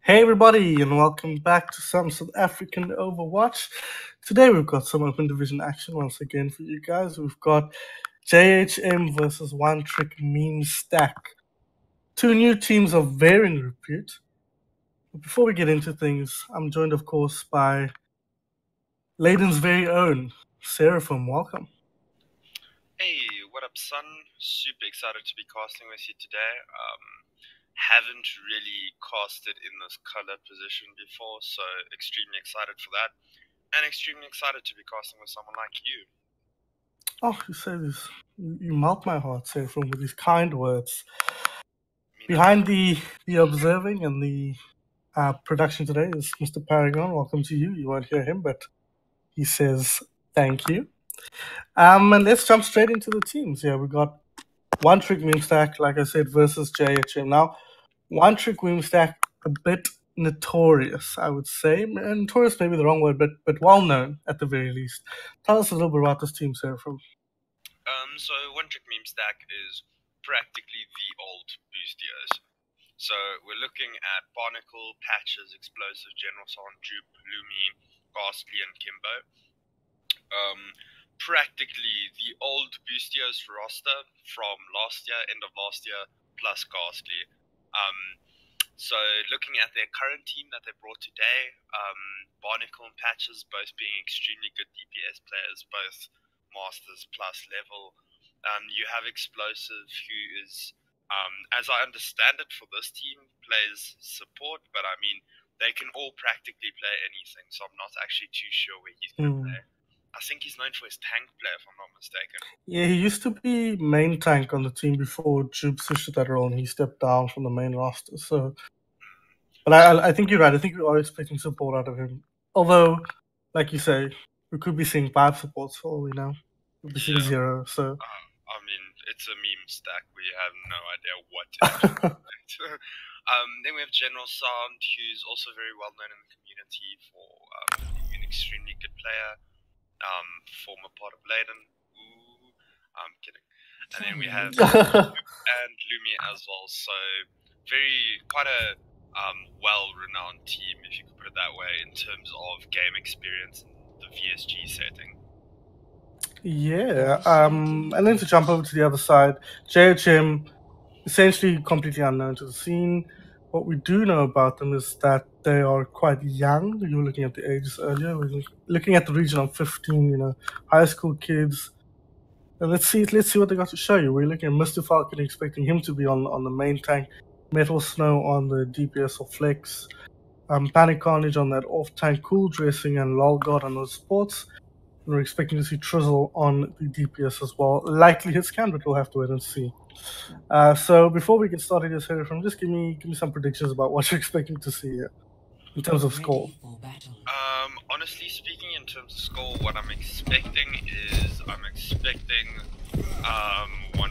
Hey everybody, and welcome back to some South African Overwatch. Today we've got some open division action once again for you guys. We've got JHM versus One Trick Meme Stack. Two new teams of varying repute. But before we get into things, I'm joined of course by Layden's very own Seraphim. Welcome. Hey, what up, son? Super excited to be casting with you today. Haven't really casted in this color position before, so extremely excited for that. And extremely excited to be casting with someone like you. Oh, you say this. You melt my heart, Seraphim, with these kind words. Behind the observing and the production today is Mr. Paragon. Welcome to you. You won't hear him, but he says thank you. And let's jump straight into the teams. Yeah, we got One Trick Meme Stack, like I said, versus JHM. Now, One Trick Meme Stack, a bit notorious, I would say. Notorious may be the wrong word, but well known at the very least. Tell us a little bit about this team, Seraphim. So One Trick Meme Stack is practically the old Boostios. So we're looking at Barnacle, Patches, Explosive, General Son, Jupe, Lumi, Ghastly, and Kimbo. Practically the old Boostios roster from last year, end of last year, plus Ghastly. So looking at their current team that they brought today, Barnacle and Patches both being extremely good DPS players, both Masters plus level. You have Explosive, who is, as I understand it for this team, plays support, but I mean, they can all practically play anything, so I'm not actually too sure where he's going to play. I think he's known for his tank play, if I'm not mistaken. Yeah, he used to be main tank on the team before Jupe switched to that role and he stepped down from the main roster. So, but I think you're right. I think we are expecting support out of him. Although, like you say, we could be seeing 5 supports for all we know. We could be seeing 0. So, I mean, it's a meme stack. We have no idea what to expect. Then we have General Sound, who's also very well known in the community for being an extremely good player. Former part of Leg1. Ooh, I'm kidding. And then we have and Lumi as well. So quite a well-renowned team, if you could put it that way, in terms of game experience in the VSG setting. Yeah. And then to jump over to the other side, JHM, essentially completely unknown to the scene. What we do know about them is that they are quite young. You were looking at the ages earlier. We're looking at the region of 15, high school kids. And let's see what they got to show you. We're looking at Mr. Falcon, expecting him to be on the main tank. Metal Snow on the DPS or Flex. Panic Carnage on that off-tank Cool Dressing, and Lolgod on those sports. And we're expecting to see Trizzle on the DPS as well. Likely hit scan, but we'll have to wait and see. So before we get started, just give me some predictions about what you're expecting to see here in terms of score. Honestly speaking, in terms of score, what I'm expecting is One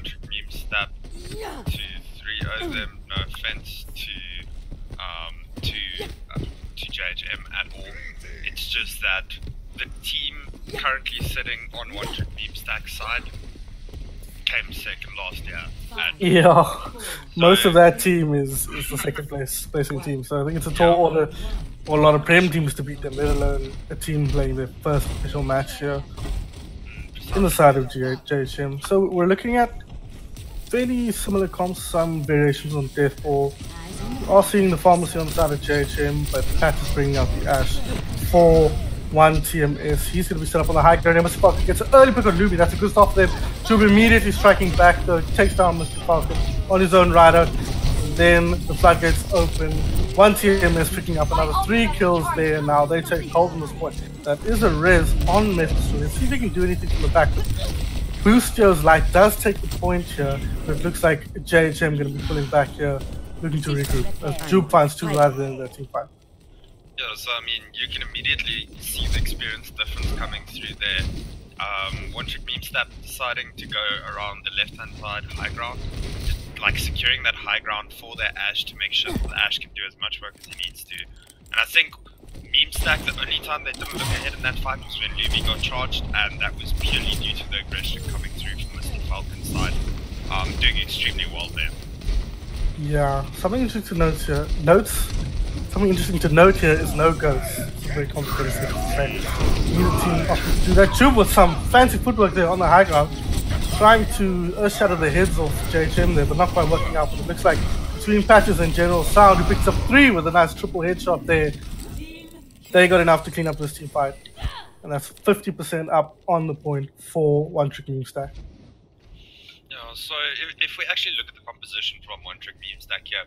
Trick Meme Stack to 3-0 them. No offense to JHM at all. It's just that the team currently sitting on One Trick Meme Stack side came second last year. Yeah, most of that team is the second placing team. So I think it's a tall order for a lot of Prem teams to beat them, let alone a team playing their first official match here in the side of JHM. So we're looking at fairly similar comps, some variations on Deathball. We are seeing the Pharmacy on the side of JHM, but Pat is bringing out the Ash for 1 TMS. He's going to be set up on the high ground. Mr. Falcon gets an early pick on Lumi. That's a good start for them. Jube immediately striking back, though. Takes down Mr. Falcon on his own rider. Then the floodgates open. 1 TMS picking up another 3 kills there. Now they take hold on this point. That is a res on Metal. Let's see if he can do anything from the back. Boostio's Light does take the point here, but it looks like JHM going to be pulling back here, looking to regroup. Jube finds 2 rather than the team fight. Yeah, so I mean, you can immediately see the experience difference coming through there. One Trick Meme Stack deciding to go around the left-hand side high ground, just like securing that high ground for their Ash to make sure that the Ash can do as much work as he needs to. And I think Meme Stack, the only time they didn't look ahead in that fight was when Lumi got charged, and that was purely due to the aggression coming through from Mr. Falcon's side. Doing extremely well there. Yeah, something interesting to note here. Notes something interesting to note here is no ghosts. It's a very complicated thing to say. You need a team up to do that. Jube with some fancy footwork there on the high ground, trying to earth-shatter the heads of JHM there, but not quite working out. But it looks like between Patches and General Sound, who picks up 3 with a nice triple headshot there, they got enough to clean up this team fight. And that's 50% up on the point for One Trick Meme Stack. Yeah, so if we actually look at the composition from One Trick Meme Stack here,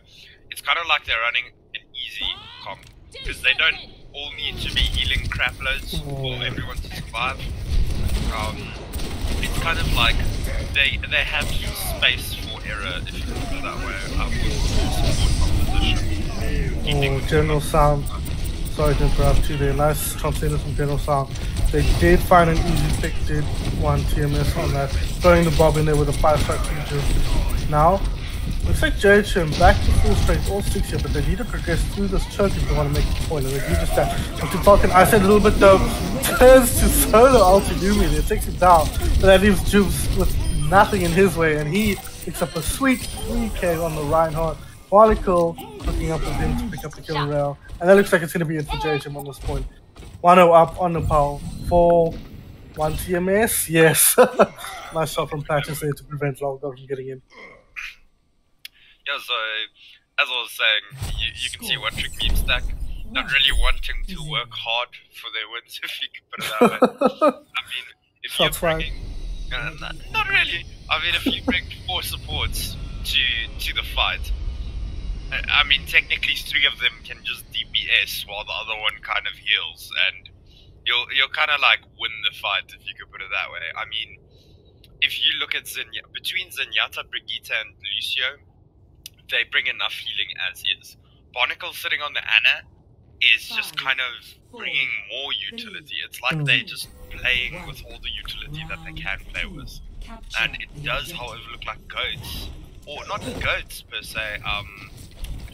it's kind of like they're running an easy comp, because they don't all need to be healing crap loads for everyone to survive. It's kind of like they have space for error, if you put it that way, with support composition. General Sound, sorry to interrupt you there, nice transcendence from General Sound. They did find an easy pick, did one TMS on that, throwing the bob in there with a 5-strike feature. Now, looks like JHM back to full strength, all 6 here, but they need to progress through this choke if they want to make the point, and they do just that. Up to Falcon, I said a little bit though, turns to solo Ulti there, takes him down, but that leaves Jubes with nothing in his way, and he picks up a sweet 3K on the Reinhardt. Barnacle hooking up with him to pick up the kill rail, and that looks like it's going to be it for JHM on this point. 1-0 up on the pile for 1 TMS, yes. Nice shot from Patches there to prevent Longdog from getting in. Yeah, so as I was saying, you can see One Trick Meme Stack not really wanting to work hard for their wins, if you could put it that way. I mean, if you're bringing... not really. I mean, if you bring 4 supports to the fight, I mean, technically 3 of them can just DPS while the other one kind of heals, and you'll kind of like win the fight, if you could put it that way. I mean, if you look at between Zenyatta, Brigitte, and Lucio, they bring enough healing as is. Barnacle sitting on the Ana is just kind of bringing more utility. It's like they're just playing with all the utility that they can play with. And it does, however, look like goats. Or not goats per se,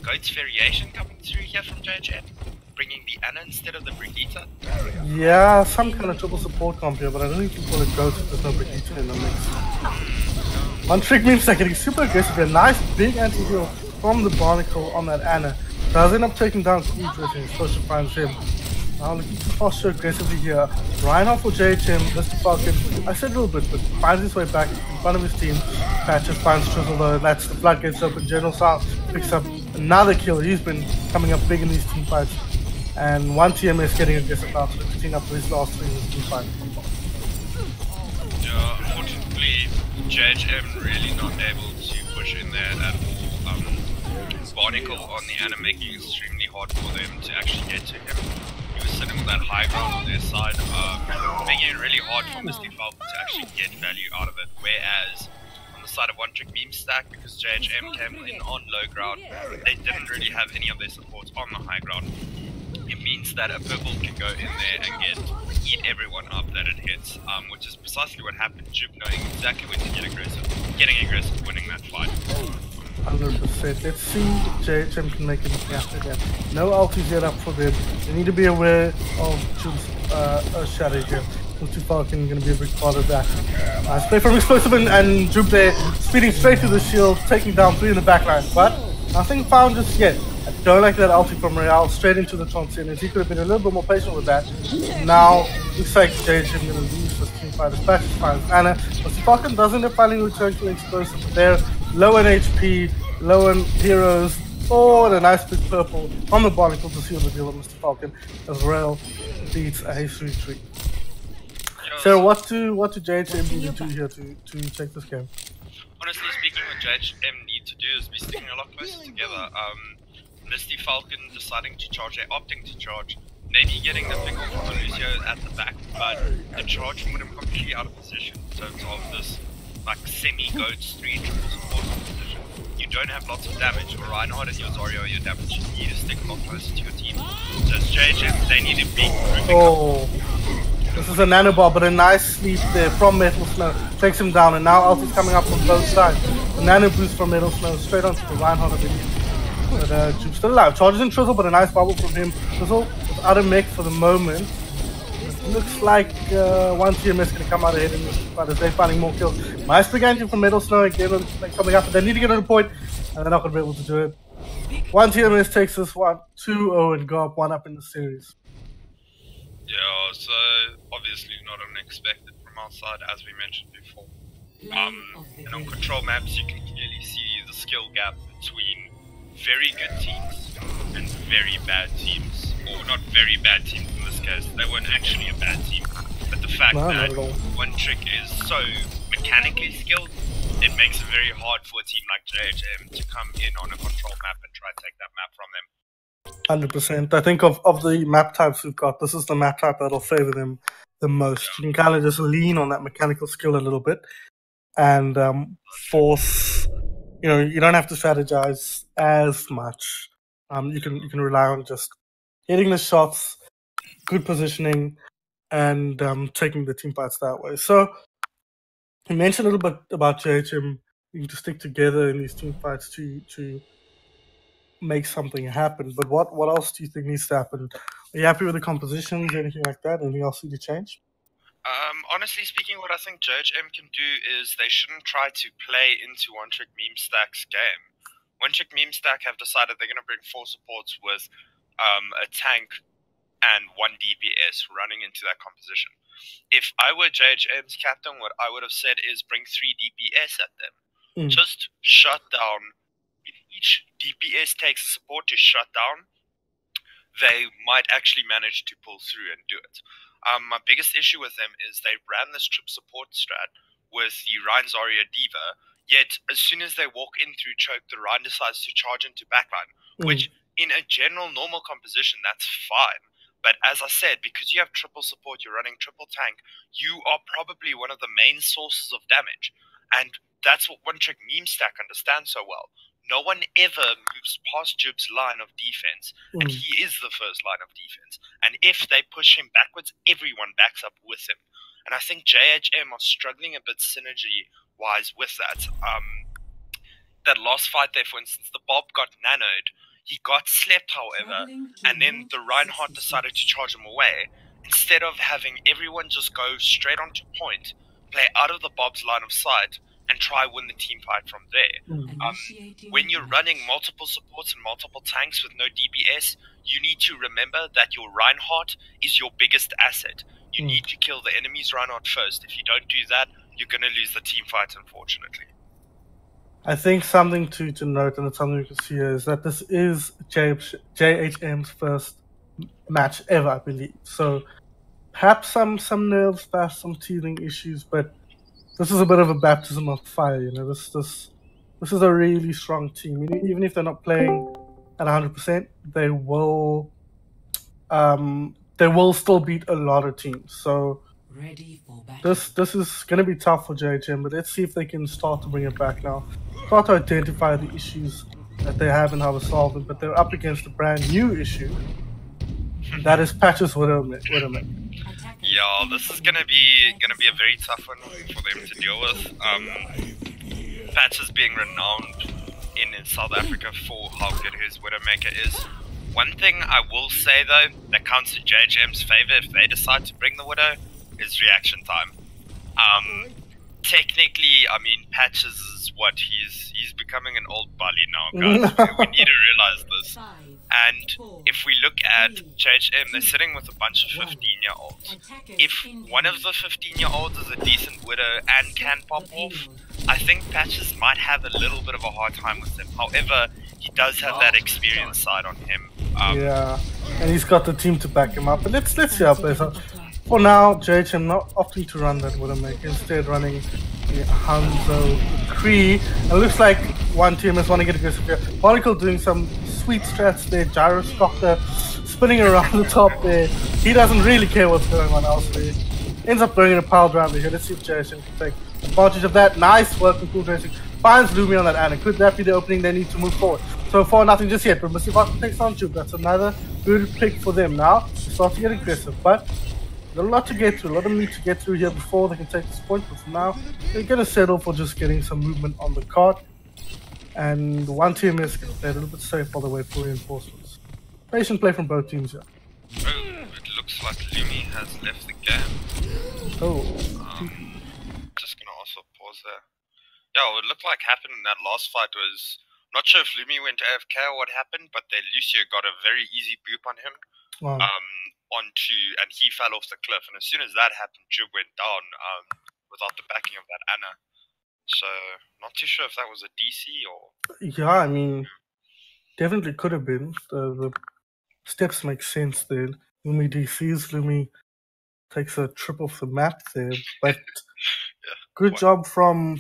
goats variation coming through here from JHM, bringing the Ana instead of the Brigitte. Yeah, some kind of triple support comp here, but I don't think you can call it goats if there's no Brigitte in the mix. One Trick Meme Stack getting super aggressive. A nice big anti-heal from the Barnacle on that Ana. Does end up taking down Cool and Social finds him. Now looking to posture aggressively here. Reinhardt for JHM, Mr. Falcon, I said a little bit, but finds his way back in front of his team. Patches finds Trizzle though, and that's the floodgates open. General Sound picks up another kill. He's been coming up big in these team fights. And 1 TMS getting aggressive now to clean up his last 3 in this team fight. Yeah, unfortunately, JHM really not able to push in there at all. Barnacle on the Ana making it extremely hard for them to actually get to him. He was sitting on that high ground on their side, making it really hard for Mr. Falcon to actually get value out of it. Whereas on the side of One Trick Meme Stack, because JHM came in on low ground, they didn't really have any of their supports on the high ground. It means that a purple can go in there and eat everyone up that it hits, which is precisely what happened. Juke knowing exactly when to get aggressive, getting aggressive, winning that fight. 100%. Let's see if JHM can make it after that. No ultis yet up for them. They need to be aware of Jube's shadow here. Mr. Falcon going to be a big part of that. Nice play from Explosive and Jube there, speeding straight to the shield, taking down 3 in the backline. But nothing found just yet. I don't like that ulti from Real, straight into the Transcendence. He could have been a little bit more patient with that. Now, looks like JHM going to lose this team fight. As Patches finds Ana. Mr. Falcon doesn't have finally return to Explosive, but they're low on HP, low on heroes. Oh, and a nice big purple on the Barnacle to seal the deal with Mr. Falcon as Real beats a hasty retreat. So what do JHM need to do here to take this game? Honestly speaking, what JHM need to do is be sticking a lot closer together. Misty Falcon deciding to charge, opting to charge, maybe getting the pickle from Lucio at the back, but the charge put him completely out of position in terms of this like semi-goats 3 triple support position. You don't have lots of damage, or Reinhardt and your Zarya your damage. You need to stick a lot closer to your team. So as JHM, they need to be This is a nanoball, but a nice sleep there from Metal Snow. Takes him down, and now ulti's coming up from both sides. A nano boost from Metal Snow straight onto the Reinhardt of it. But Jube's still alive. Charges in Trizzle, but a nice bubble from him. Trizzle without a mech for the moment. It looks like 1 TMS is going to come out ahead in this fight as they're finding more kills. Nice big engine from Metal Snow again, coming up, but they need to get on the point, and they're not going to be able to do it. One TMS takes this one 2-0 and go up 1-up in the series. Yeah, so obviously not unexpected from our side, as we mentioned before. And on control maps, you can clearly see the skill gap between very good teams and very bad teams. Or not very bad teams in this case, they weren't actually a bad team. But the fact that One Trick is so mechanically skilled, it makes it very hard for a team like JHM to come in on a control map and try to take that map from them. 100%. I think of the map types we've got, this is the map type that'll favor them the most. You can kind of just lean on that mechanical skill a little bit and force, you don't have to strategize as much. You can rely on just hitting the shots, good positioning, and taking the team fights that way. So you mentioned a little bit about JHM needing to stick together in these team fights to make something happen. But what else do you think needs to happen? Are you happy with the compositions, anything like that? Anything else need to change? Honestly speaking, what I think JHM can do is they shouldn't try to play into One Trick Meme Stack's game. One Trick Meme Stack have decided they're going to bring 4 supports with a tank and 1 DPS running into that composition. If I were JHM's captain, what I would have said is bring 3 DPS at them. Just shut down. If each DPS takes a support to shut down, they might actually manage to pull through and do it. My biggest issue with them is they ran this trip support strat with the Ryan Zarya Diva, yet as soon as they walk in through choke, the Ryan decides to charge into backline, which in a general normal composition, that's fine. But as I said, because you have triple support, you're running triple tank, you are probably one of the main sources of damage. And that's what One Trick Meme Stack understands so well. No one ever moves past Jib's line of defense, and he is the first line of defense. And if they push him backwards, everyone backs up with him. And I think JHM are struggling a bit synergy-wise with that. That last fight there, for instance, the Bob got nanoed. He got slept, however, and then the Reinhardt decided to charge him away. Instead of having everyone just go straight onto point, play out of the Bob's line of sight, and try win the team fight from there. When you're running multiple supports and multiple tanks with no DPS, you need to remember that your Reinhardt is your biggest asset. You need to kill the enemy's Reinhardt first. If you don't do that, you're going to lose the team fight, unfortunately. I think something to note, and it's something we can see here, is that this is JHM's first match ever, I believe. So perhaps some nerves, perhaps some teething issues, but this is a bit of a baptism of fire. This is a really strong team. Even if they're not playing at 100%, they will still beat a lot of teams. So this is going to be tough for JHM, but let's see if they can start to bring it back now. Start to identify the issues that they have and how to solve them. But they're up against a brand new issue. That is Patch's Widowmaker. Yeah, this is gonna be a very tough one for them to deal with. Patches being renowned in South Africa for how good his Widowmaker is. One thing I will say though, that counts to JHM's favor if they decide to bring the Widow, is reaction time. Technically, I mean, Patches is what he's becoming an old bully now, guys. We need to realize this. And if we look at JHM, they're sitting with a bunch of 15-year-olds. If one of the 15-year-olds is a decent Widow and can pop off, I think Patches might have a little bit of a hard time with him. However, he does have that experience side on him. Yeah, and he's got the team to back him up. But let's see how it plays out. For now, JHM not opting to run that Widowmaker, instead running the Hanzo Kree. It looks like one team is wanting to get aggressive here. Barnacle doing some sweet strats there, Gyroscopter spinning around the top there. He doesn't really care what's going on elsewhere. Ends up throwing in a pile driver here. Let's see if JHM can take advantage of that. Nice work from Cool Racing. Finds Lumi on that Anna. Could that be the opening they need to move forward? So far, nothing just yet, but Mr. Button takes on Juke. That's another good pick for them now. Start to get aggressive, but a lot to get through, a lot of meat to get through here before they can take this point, but for now, they're going to settle for just getting some movement on the card. And one team is going to play a little bit safe while they wait for reinforcements. Patient play from both teams here. Oh, it looks like Lumi has left the game. Oh. Just going to also pause there. Yeah, what it looked like happened in that last fight was Not sure if Lumi went AFK or what happened, but then Lucio got a very easy boop on him. Wow. And he fell off the cliff. And as soon as that happened, Jib went down without the backing of that Anna. So, not too sure if that was a DC or... Yeah, I mean, definitely could have been. The steps make sense there. Lumi DCs, Lumi takes a trip off the map there. But good job from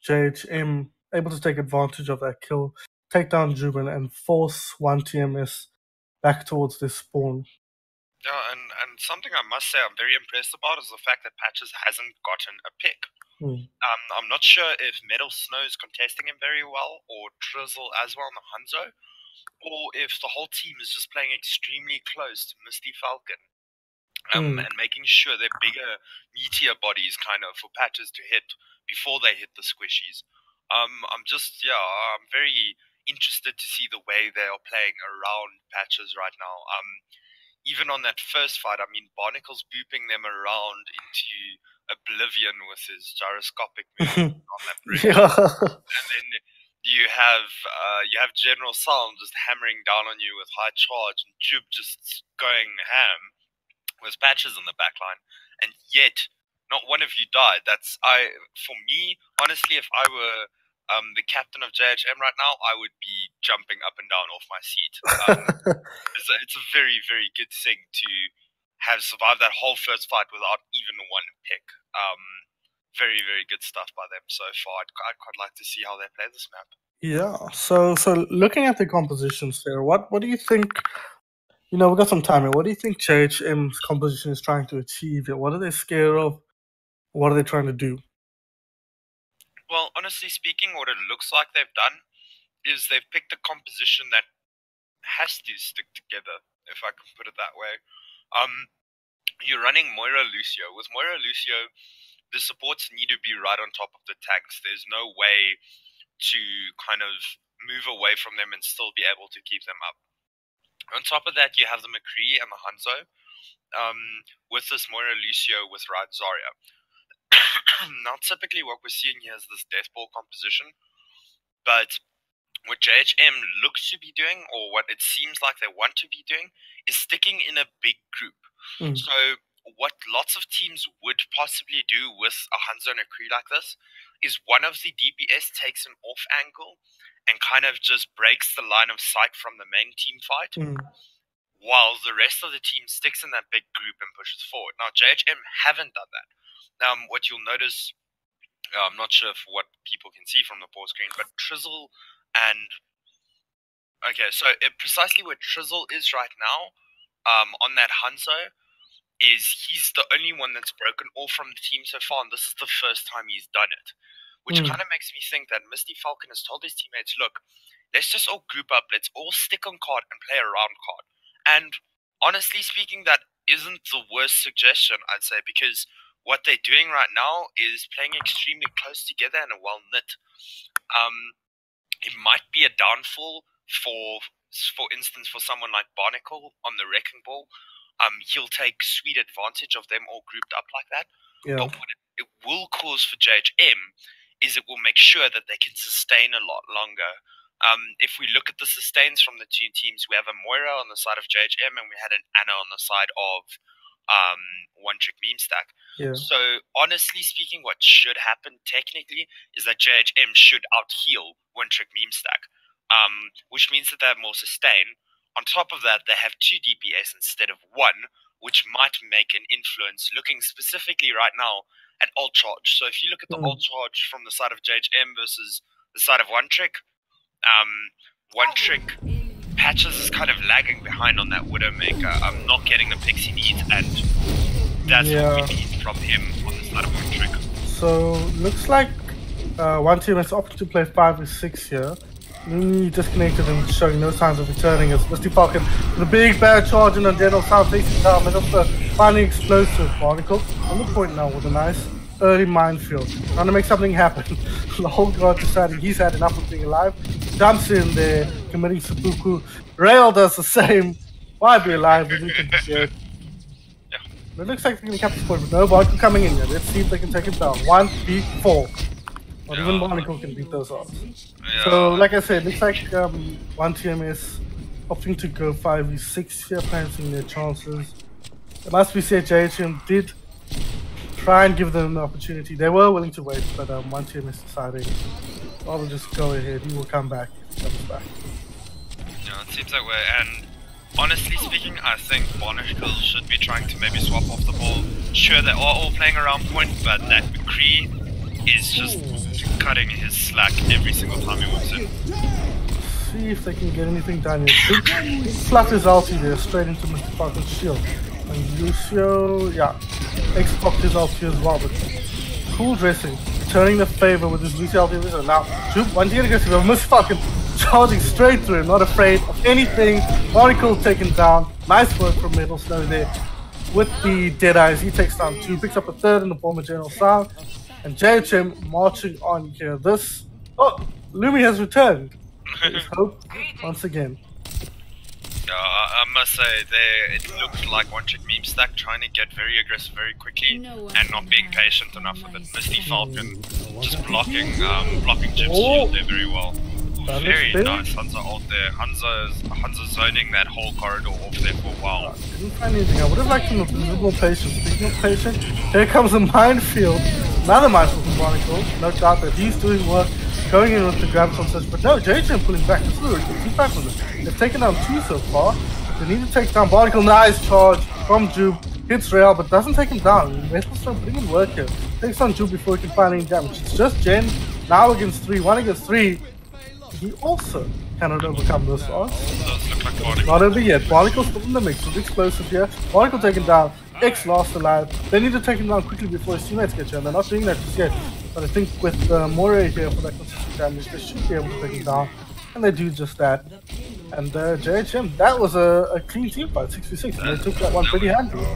JHM, able to take advantage of that kill, take down Jubin, and force one TMS back towards this spawn. Yeah, and something I must say I'm very impressed about is the fact that Patches hasn't gotten a pick. I'm not sure if Metal Snow is contesting him very well, or Drizzle as well on the Hanzo, or if the whole team is just playing extremely close to Misty Falcon, and making sure they're bigger meteor bodies kind of for Patches to hit before they hit the squishies. I'm very interested to see the way they are playing around Patches right now. Even on that first fight, I mean, Barnacle's booping them around into oblivion with his gyroscopic move on that bridge. Yeah. And then you have General Salm just hammering down on you with high charge, and Jib just going ham with Patches on the backline. And yet, not one of you died. For me, honestly, if I were the captain of JHM right now, I would be jumping up and down off my seat. It's a very, very good thing to have survived that whole first fight without even one pick. Very, very good stuff by them so far. I'd quite like to see how they play this map. Yeah. So looking at the compositions there, what do you think? You know, we've got some time here. What do you think JHM's composition is trying to achieve here? What are they scared of? What are they trying to do? Well, honestly speaking, what it looks like they've done is they've picked a composition that has to stick together, if I can put it that way. You're running Moira Lucio. With Moira Lucio, the supports need to be right on top of the tanks. There's no way to kind of move away from them and still be able to keep them up. On top of that, you have the McCree and the Hanzo. With this Moira Lucio with Ride Zarya. Now, typically what we're seeing here is this death ball composition, but what JHM looks to be doing, or what it seems like they want to be doing, is sticking in a big group. So what lots of teams would possibly do with a Hanzo and a Kree like this is one of the DPS takes an off angle and kind of just breaks the line of sight from the main team fight, while the rest of the team sticks in that big group and pushes forward. Now, JHM haven't done that. What you'll notice, I'm not sure if what people can see from the pause screen, but Trizzle and... Okay, so precisely where Trizzle is right now, on that Hanzo, is he's the only one that's broken off from the team so far, and this is the first time he's done it. Which kind of makes me think that Misty Falcon has told his teammates, look, let's just all group up, let's all stick on card and play around card. And honestly speaking, that isn't the worst suggestion, I'd say, because what they're doing right now is playing extremely close together and are well knit. It might be a downfall for instance, for someone like Barnacle on the Wrecking Ball. He'll take sweet advantage of them all grouped up like that. Yeah. But what it will cause for JHM is it will make sure that they can sustain a lot longer. If we look at the sustains from the two teams, we have a Moira on the side of JHM and we had an Anna on the side of One Trick Meme Stack. Yeah. So honestly speaking, what should happen technically is that JHM should out-heal One Trick Meme Stack, which means that they have more sustain. On top of that, they have 2 DPS instead of 1, which might make an influence, looking specifically right now at ult charge. So if you look at the ult charge from the side of JHM versus the side of One Trick, One Trick Patches is kind of lagging behind on that Widowmaker. I'm not getting the picks he needs, and that's what we need from him on the side of One Trick. So looks like one team has opted to play 5v6 here. Lumi disconnected and showing no signs of returning as Misty Falcon with a big bad charge in on General South facing down, and also finding explosive. Barnacle on the point now with a nice early minefield, trying to make something happen. The whole guard deciding he's had enough of being alive, jumps in there, committing seppuku. Rail does the same. Why be alive when you can be dead? It looks like they're going to capture this point with no Barnacle coming in here. Let's see if they can take him down. 1v4. Not even Barnacle can beat those odds. Yeah. So, like I said, looks like one team is opting to go 5v6 here, fancying their chances. It must be said, JHM did try and give them the opportunity. They were willing to wait, but one team is deciding, rather just go ahead. He will come back. He comes back. Yeah, it seems that way. And honestly speaking, I think Barnacle should be trying to maybe swap off the ball. Sure, they are all playing around point, but that McCree is just cutting his slack every single time he walks in. See if they can get anything done here. Fluff his ulti there, straight into Mr. Falcon's shield. And Lucio, yeah, X-Pop his ulti as well, but cool dressing, turning the favor with his Lucio ulti. Now, Jupe, one to get aggressive, Mr. Falcon charging straight through him, not afraid of anything. Barnacle taken down. Nice work from Metal Snow there. With the Dead Eyes, he takes down 2, picks up a 3rd in the form of General Sound. And JHM marching on here. Lumi has returned. There's hope once again. I must say, it looked like One Chick Meme Stack trying to get very aggressive very quickly and not being patient enough with it. Misty Falcon just blocking Jim's shield there very well. Very nice Hanzo out there. Hanzo zoning that whole corridor off there for a while. Didn't find anything. I would have liked him a little more patient. Speaking of patient, here comes a minefield. Another minefield from Barnacle. No doubt that he's doing work, going in with the Graviton Surge. But no, JHM pulling back. This is a really good back on them. They've taken down 2 so far. They need to take down Barnacle. Nice charge from Jupe. Hits Rail, but doesn't take him down. Metalstone putting in work here. Takes down Jupe before he can find any damage. It's just Jen. Now against 3. 1 against 3. He also cannot overcome those odds. Not over yet. Barnacle still in the mix with explosive here. Barnacle taken down. X last alive. They need to take him down quickly before his teammates get here. They're not doing that just yet. But I think with Moray here for that consistent damage, they should be able to take him down. And they do just that. And JHM, that was a clean team fight, 6v6. And they took that one pretty handily.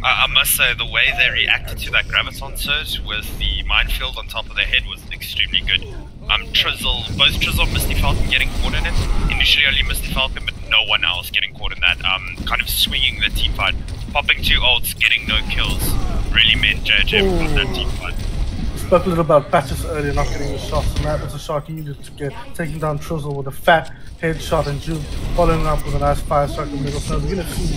I must say, the way they reacted to that Graviton Surge with the minefield on top of their head was extremely good. Both Trizzle and Misty Falcon getting caught in it. Initially only Misty Falcon, but no one else getting caught in that. Kind of swinging the team fight. Popping 2 ults, getting no kills. Really meant JHM from that team fight. Spoke a little about Patches earlier, not getting the shots, and that was a shot he needed to get, taking down Trizzle with a fat headshot, and Jupe following up with a nice 5-strike in the middle. So we're going to see,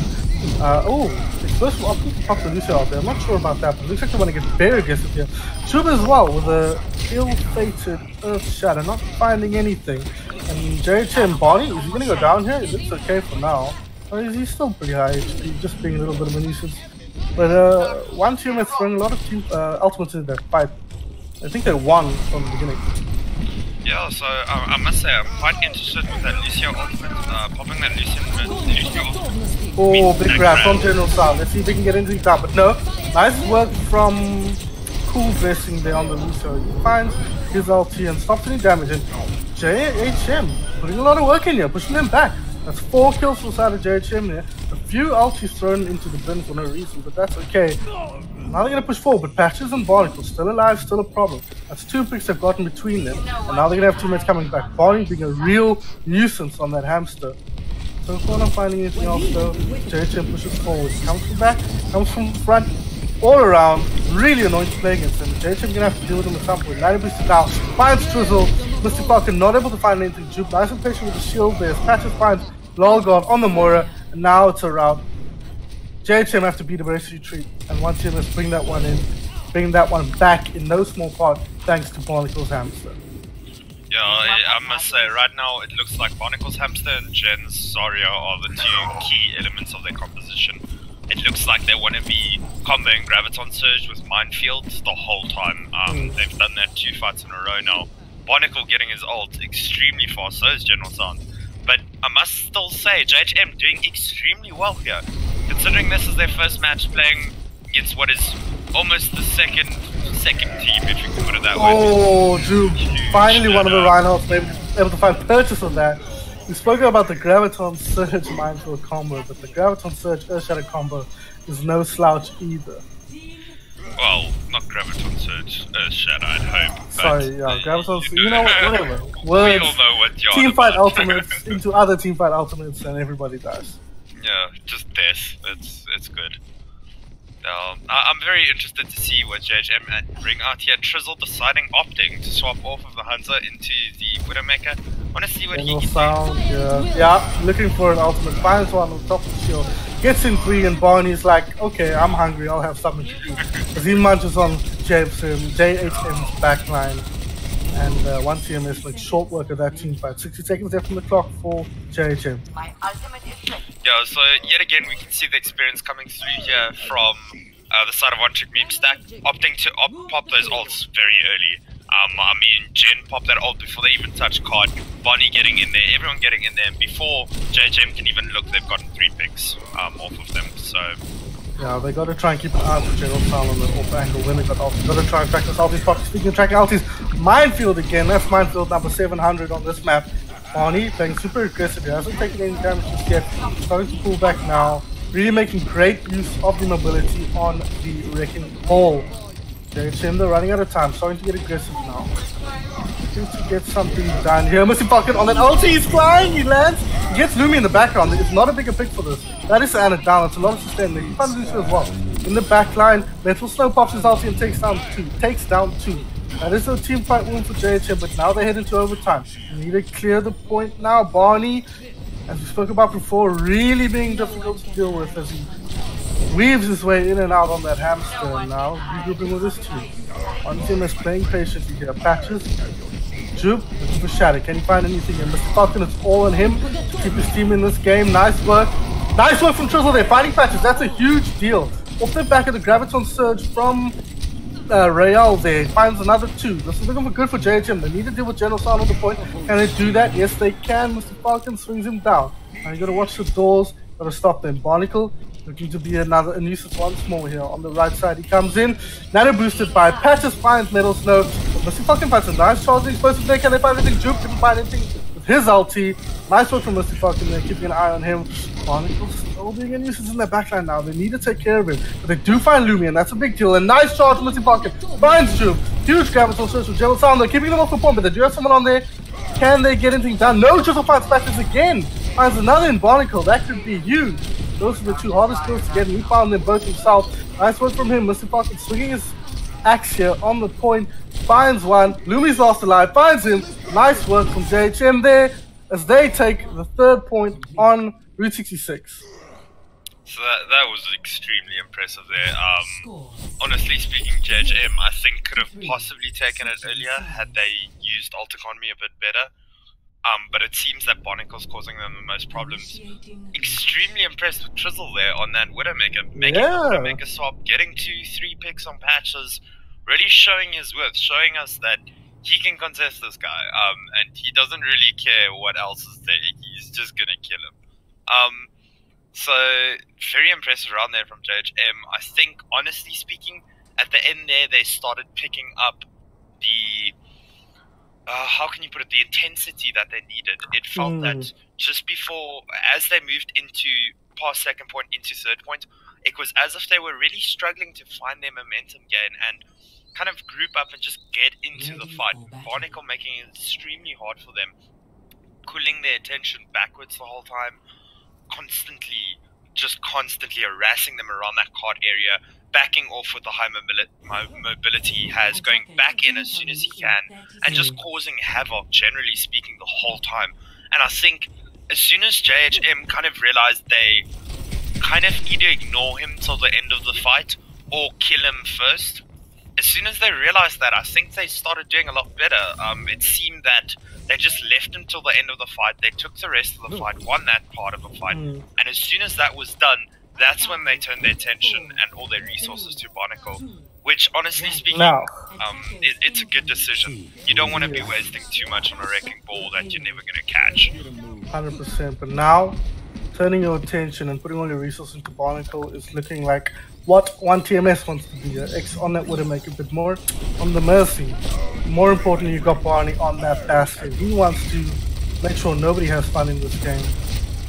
first of all, I'll pop the Lucio out there. I'm not sure about that, but it looks like they want to get very aggressive here. Jupe as well, with a ill-fated Earth Shatter, not finding anything. And JHM Bonnie, is he going to go down here? It looks okay for now. Or is he still pretty high HP, just being a little bit of a nuisance. But one team has thrown a lot of team ultimates in that fight. I think they won from the beginning. Yeah, so I must say I'm quite interested with that Lucio ultimate, popping that Lucio ultimate. Oh, big grab from General Sound. Let's see if we can get into the top. But no, nice work from Cool dressing there on the Lucio. He finds his ulti and stops any damage. And JHM putting a lot of work in here, pushing them back. That's 4 kills for side of JHM there. A few ultis thrown into the bin for no reason, but that's okay. Now they're going to push forward, but Patches and Barnacle still alive, still a problem. That's 2 picks they've gotten between them, and now they're going to have teammates coming back. Barney being a real nuisance on that hamster. So far not finding anything else though. JHM pushes forward, comes from back, comes from front, all around. Really annoying to play against him. JHM going to have to deal with him at some point. 90 boosted now, finds Trizzle. Mr. Falcon not able to find anything. Jupe nice and patient with the shield there. Patches finds Lolgod on the Moira, and now it's a rout. JHM have to beat a race retreat, and once again, let's bring that one in, bring that one back in no small part, thanks to Barnacle's hamster. Yeah, I must say, right now it looks like Barnacle's hamster and Jen's Zarya are the 2 key elements of their composition. It looks like they want to be comboing Graviton Surge with Minefield the whole time. They've done that 2 fights in a row now. Barnacle getting his ult extremely fast, so is General Sound. But I must still say, JHM doing extremely well here. Considering this is their first match playing against what is almost the second team, if you can put it that way. Oh, Jupe. Finally one of the Reinhardts able to find purchase of that. We spoke about the Graviton Surge Minefield combo, but the Graviton Surge Earthshatter combo is no slouch either. Well, not Graviton Surge Earthshatter, I'd hope. Sorry, yeah, Graviton Surge, you know what, whatever. Words, we all know what you're teamfight ultimates into other teamfight ultimates, and everybody dies. Yeah, just death. It's good. I'm very interested to see what JHM bring out here. Trizzle opting to swap off of the Hunter into the Widowmaker. I want to see what he can sound, yeah, looking for an ultimate. Finds one on top of the shield. Gets in 3 and Barney's like, okay, I'm hungry, I'll have something to do. As he munches on JHM's backline. And 1TMS makes short work of that team fight. 60 seconds left on the clock for JHM. Yeah, so yet again we can see the experience coming through here from the side of One Trick Meme Stack, opting to pop those ults very early. I mean, Jen popped that ult before they even touch card, Bonnie getting in there, everyone getting in there, and before JHM can even look, they've gotten 3 picks off of them, so... Yeah, they gotta try and keep an eye on the general style on the off angle when they got ulti. Gotta try and track this ulti spot. Speaking of tracking ultis, Minefield again, that's Minefield number 700 on this map. Barney playing super aggressive, he hasn't taken any damage just yet, starting to pull back now. Really making great use of the mobility on the Wrecking Ball. JHM, they're running out of time, starting to get aggressive now. Looking to get something done here. Missing Falcon on that ulti, he's flying, he lands. He gets Lumi in the background. It's not a bigger pick for this. That is Anna down, it's a lot of sustain there. He finds Lucio as well. In the back line, Metal Snow pops his ulti and takes down two. That is a team fight win for JHM, but now they head into overtime. You need to clear the point now. Barney, as we spoke about before, really being difficult to deal with as he weaves his way in and out on that hamster now, regrouping with his team. One team is playing patiently here. Patches, Jupe, looking for Shadow. Can he find anything here? Mr. Falcon, it's all on him to keep his team in this game. Nice work. Nice work from Trizzle there, finding Patches. That's a huge deal. Off the back of the Graviton Surge from Real there. Finds another 2. This is looking good for JHM. They need to deal with General Sound on the point. Can they do that? Yes, they can. Mr. Falcon swings him down. Now you gotta watch the doors. Gotta stop them. Barnacle looking to be a nuisance once more here on the right side. He comes in. Nano boosted by Patches, finds Metal Snow. Mr. Falcon finds a nice charging explosive there. Can they find anything? Juke didn't find anything with his ulti. Nice work from Mr. Falcon there, keeping an eye on him. Barnacle still being a nuisance in their backline now. They need to take care of him. But they do find Lumi, and that's a big deal. A nice charge from Mr. Falcon. Finds Juke. Huge Graviton Surge from General Sound. They're keeping them off the point, but they do have someone on there. Can they get anything done? No, Trizzle finds Patches again. Finds another in Barnacle. That could be huge. Those are the 2 hardest kills to get, and he found them both himself. Nice work from him. Mr. Falcon swinging his axe here on the point. Finds one. Lumi's lost alive. Finds him. Nice work from JHM there as they take the 3rd point on Route 66. So that was extremely impressive there. Honestly speaking, JHM, I think could have possibly taken it earlier had they used Alt Economy a bit better. But it seems that Barnacle's causing them the most problems. Extremely impressed with Trizzle there on that Widowmaker. Making the Widowmaker swap, getting 2-3 picks on Patches, really showing his worth, showing us that he can contest this guy. And he doesn't really care what else is there, he's just gonna kill him. So, very impressive round there from JHM. I think, honestly speaking, at the end there, they started picking up the... how can you put it? The intensity that they needed. It felt that just before, as they moved into past 2nd point into 3rd point, it was as if they were really struggling to find their momentum again and kind of group up and just get into the fight. Barnacle making it extremely hard for them, pulling their attention backwards the whole time, constantly harassing them around that card area, backing off with the high mobility he has, going back in as soon as he can, and just causing havoc, generally speaking, the whole time. And I think as soon as JHM kind of realized they kind of need to ignore him till the end of the fight, or kill him first, as soon as they realized that, I think they started doing a lot better. It seemed that they just left him till the end of the fight, they took the rest of the fight, won that part of the fight, and as soon as that was done, that's when they turned their attention and all their resources to Barnacle, which, honestly speaking, it's a good decision. You don't want to be wasting too much on a Wrecking Ball that you're never going to catch. 100%, but now, turning your attention and putting all your resources into Barnacle is looking like what 1TMS wants to be. X on that Widowmaker, but more on the Mercy. More importantly, you got Barney on that basket. He wants to make sure nobody has fun in this game.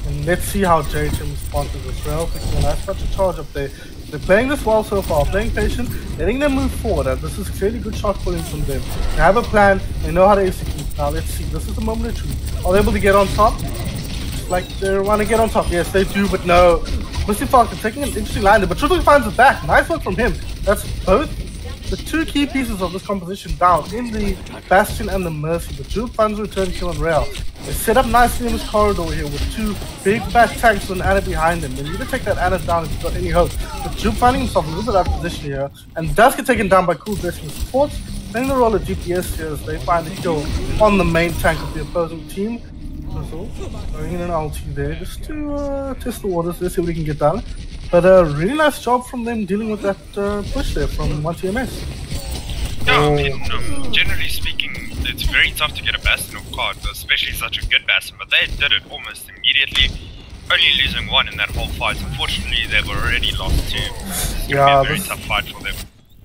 And let's see how JHM responds to this. Real taking a nice touch of charge up there. They're playing this well so far, playing patient, letting them move forward. This is clearly good shot pulling from them. They have a plan, they know how to execute. Now let's see, this is the moment of truth. Are they able to get on top? Like they want to get on top. Yes, they do, but no. Misty Falcon taking an interesting line there, but Truthul finds it back. Nice work from him. That's both the two key pieces of this composition down in the Bastion and the Mercy. The Juke finds a return kill on rail. They set up nicely in this corridor here with two big fat tanks with an Ana behind them. They need to take that Ana down if you've got any hope. But Juke finding himself in a little bit out of position here and does get taken down by Cool Dressing the supports. Playing the role of GPS here as they find the kill on the main tank of the opposing team. Going in an ulti there just to test the waters there, see what he can get done. But a really nice job from them dealing with that push there from 1TMS. Yeah, I mean, generally speaking, it's very tough to get a Bastion of card, especially such a good Bastion, but they did it almost immediately, only losing one in that whole fight. Unfortunately, they've already lost two. It's going to be a very tough fight for them.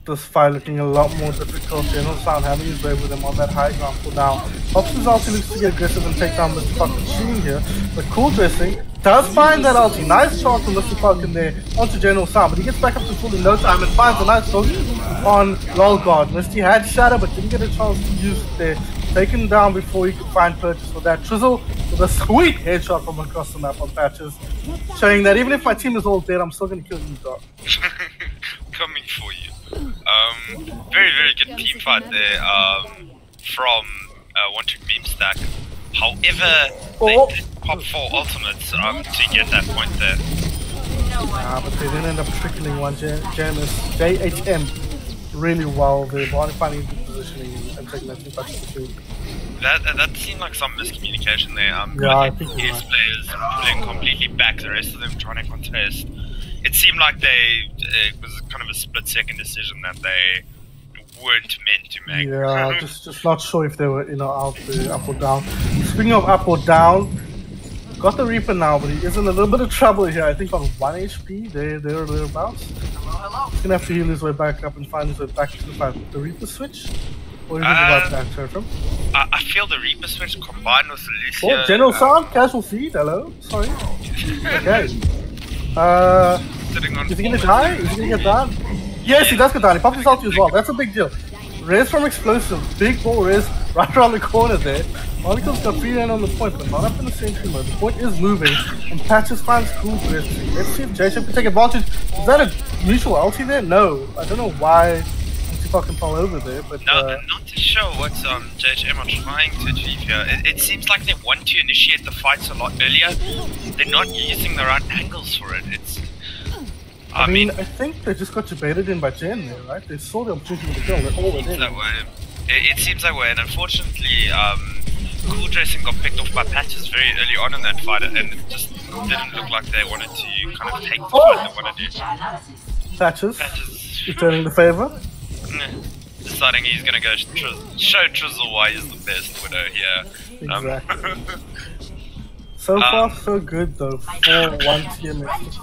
This fight looking a lot more difficult. General Sound having his way with him on that high ground for down. Hopscotch ulti looks to get aggressive and take down Mr. Fucking Sheen here. But Cool Dressing does find that ulti. Nice shot from Mr. Fucking there onto General Sound, but he gets back up to full in no time and finds a nice hook on Lolgard. Misty had Shadow but didn't get a chance to use it there. Taken down before he could find purchase for that. Trizzle with a sweet headshot from across the map on Patches, showing that even if my team is all dead, I'm still going to kill you, dog. Coming for you. Very, very good team fight there from One Trick Meme Stack. However, they did pop 4 ultimates to get that point there. But they didn't end up trickling one. JHM really well there, but finding good positioning and taking that team fight to the field. That seemed like some miscommunication there. Yeah, I think his players playing completely back, the rest of them trying to contest. It seemed like it was kind of a split-second decision that they weren't meant to make. Yeah, just not sure if they were, out there, up or down. Speaking of up or down, got the Reaper now, but he is in a little bit of trouble here. I think on 1 HP, thereabouts. He's gonna have to heal his way back up and find his way back to the fight. The Reaper switch? What do you think about that, Serafim? I feel the Reaper switch combined with Lucia. Oh, General Sound, casual feed, hello? Sorry. Okay. Is he gonna die? Is he gonna get down? Yes, he does get down. He pops his ulti as well. That's a big deal. Res from Explosive. Big ball Res right around the corner there. Monicle's got free land on the point, but not up in the sentry mode. The point is moving, and Patches finds Cool Dressing. Let's see if JHM can take advantage. Is that a mutual ulti there? No. I don't know why Mr. Fucking fall over there, but... No, I'm not too sure what JHM are trying to achieve here. It seems like they want to initiate the fights a lot earlier. They're not using the right angles for it. I mean, I think they just got debated in by Jen there, right? They saw the opportunity to kill, they're all in. It seems that way, and unfortunately, Cool Dressing got picked off by Patches very early on in that fight, and it just didn't look like they wanted to kind of take the fight they wanted to. Patches returning the favor. Deciding he's gonna go show Trizzle why he's the best widow here. Exactly. So far, so good though for 1TMS.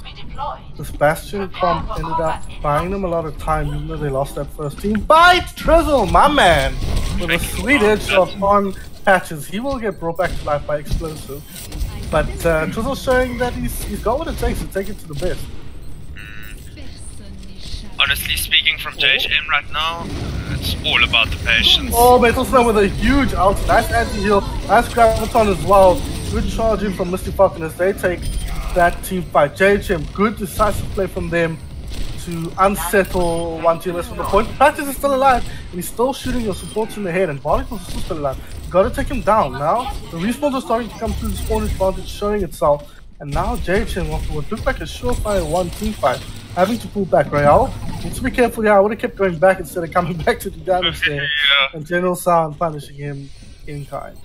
This Bastion comp ended up buying them a lot of time, even though they lost that first team. By Trizzle, my man! With a sweet headshot on Patches. He will get brought back to life by Explosive. But Trizzle's showing that he's got what it takes to take it to the best. Honestly speaking, from JHM right now, it's all about the patience. Oh, Metal Snow with a huge ult. Nice anti-heal. Nice graviton as well. Good charging from Misty Falcon as they take that team fight. JHM, good decisive play from them to unsettle 1TMS from the point. Patches is still alive and he's still shooting your supports in the head, and Barnacles is still alive. You gotta take him down. Now the respawns are starting to come through, the spawn advantage showing itself, and now JHM, after what looked like a surefire 1 team fight, having to pull back. Royale needs to be careful here. I would have kept going back instead of coming back to the damage there. And General Sound punishing him in kind.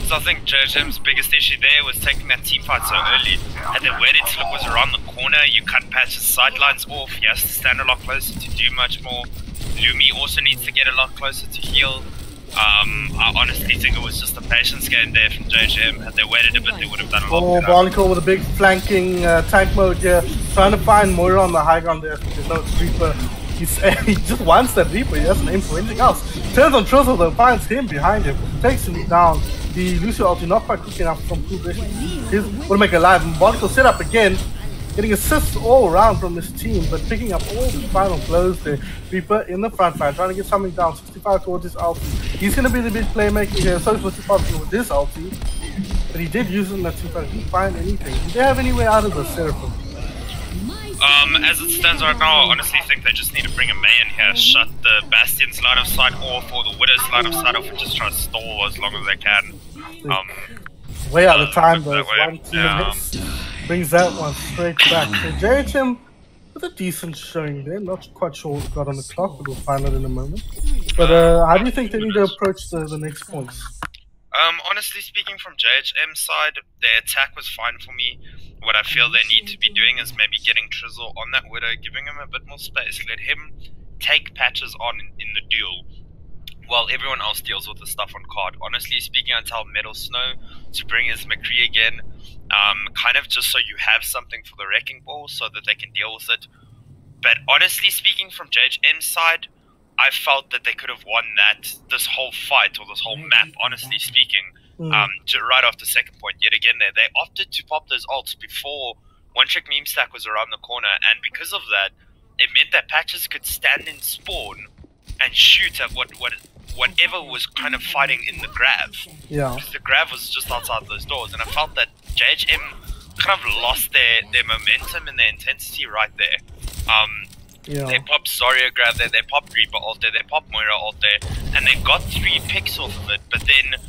So I think JHM's biggest issue there was taking that team fight so early. Had they waited till it was around the corner, you cut Patch's sidelines off, he has to stand a lot closer to do much more. Lumi also needs to get a lot closer to heal. I honestly think it was just a patience game there from JHM. Had they waited a bit, they would have done a lot better. Barnacle with a big flanking tank mode here, trying to find Moira on the high ground there. There's no Reaper. He just wants that Reaper, he doesn't aim for anything else. Turns on Trizzle though, finds him behind him, takes him down. The Lucio ulti not quite quick enough from Cool Dressing. He's gonna make it live, and Barnacle set up again, getting assists all around from this team, but picking up all the final blows there. Reaper in the front line, trying to get something down, 65 towards his ulti. He's gonna be the big playmaker here, so is Misty Falcon with his ulti. But he did use it in that team fight. He didn't find anything. Did they have any way out of the Seraphim? As it stands right now, I honestly think they just need to bring a May in here, shut the Bastion's line of sight off, or the Widow's line of sight off, and just try to stall as long as they can. Way out of time though, that way. one team hits, brings that one straight back. So JHM with a decent showing there, not quite sure what got on the clock, but we'll find out in a moment. But how do you think they need to approach the next points? Honestly speaking, from JHM's side, their attack was fine for me. What I feel they need to be doing is maybe getting Trizzle on that Widow, giving him a bit more space, let him take patches on in the duel, while everyone else deals with the stuff on card. Honestly speaking, I tell Metal Snow to bring his McCree again, kind of just so you have something for the Wrecking Ball, so that they can deal with it. But honestly speaking, from JHM's side, I felt that they could have won this whole fight, or this whole map, honestly speaking, right off the second point. Yet again, they opted to pop those ults before One Trick Meme Stack was around the corner, and because of that, it meant that Patches could stand in spawn and shoot at whatever was kind of fighting in the Grav. Yeah. Because the Grav was just outside those doors, and I felt that JHM kind of lost their momentum and their intensity right there. They popped Zarya Grav there, they popped Reaper ult there, they popped Moira ult there, and they got 3 picks off of it, but then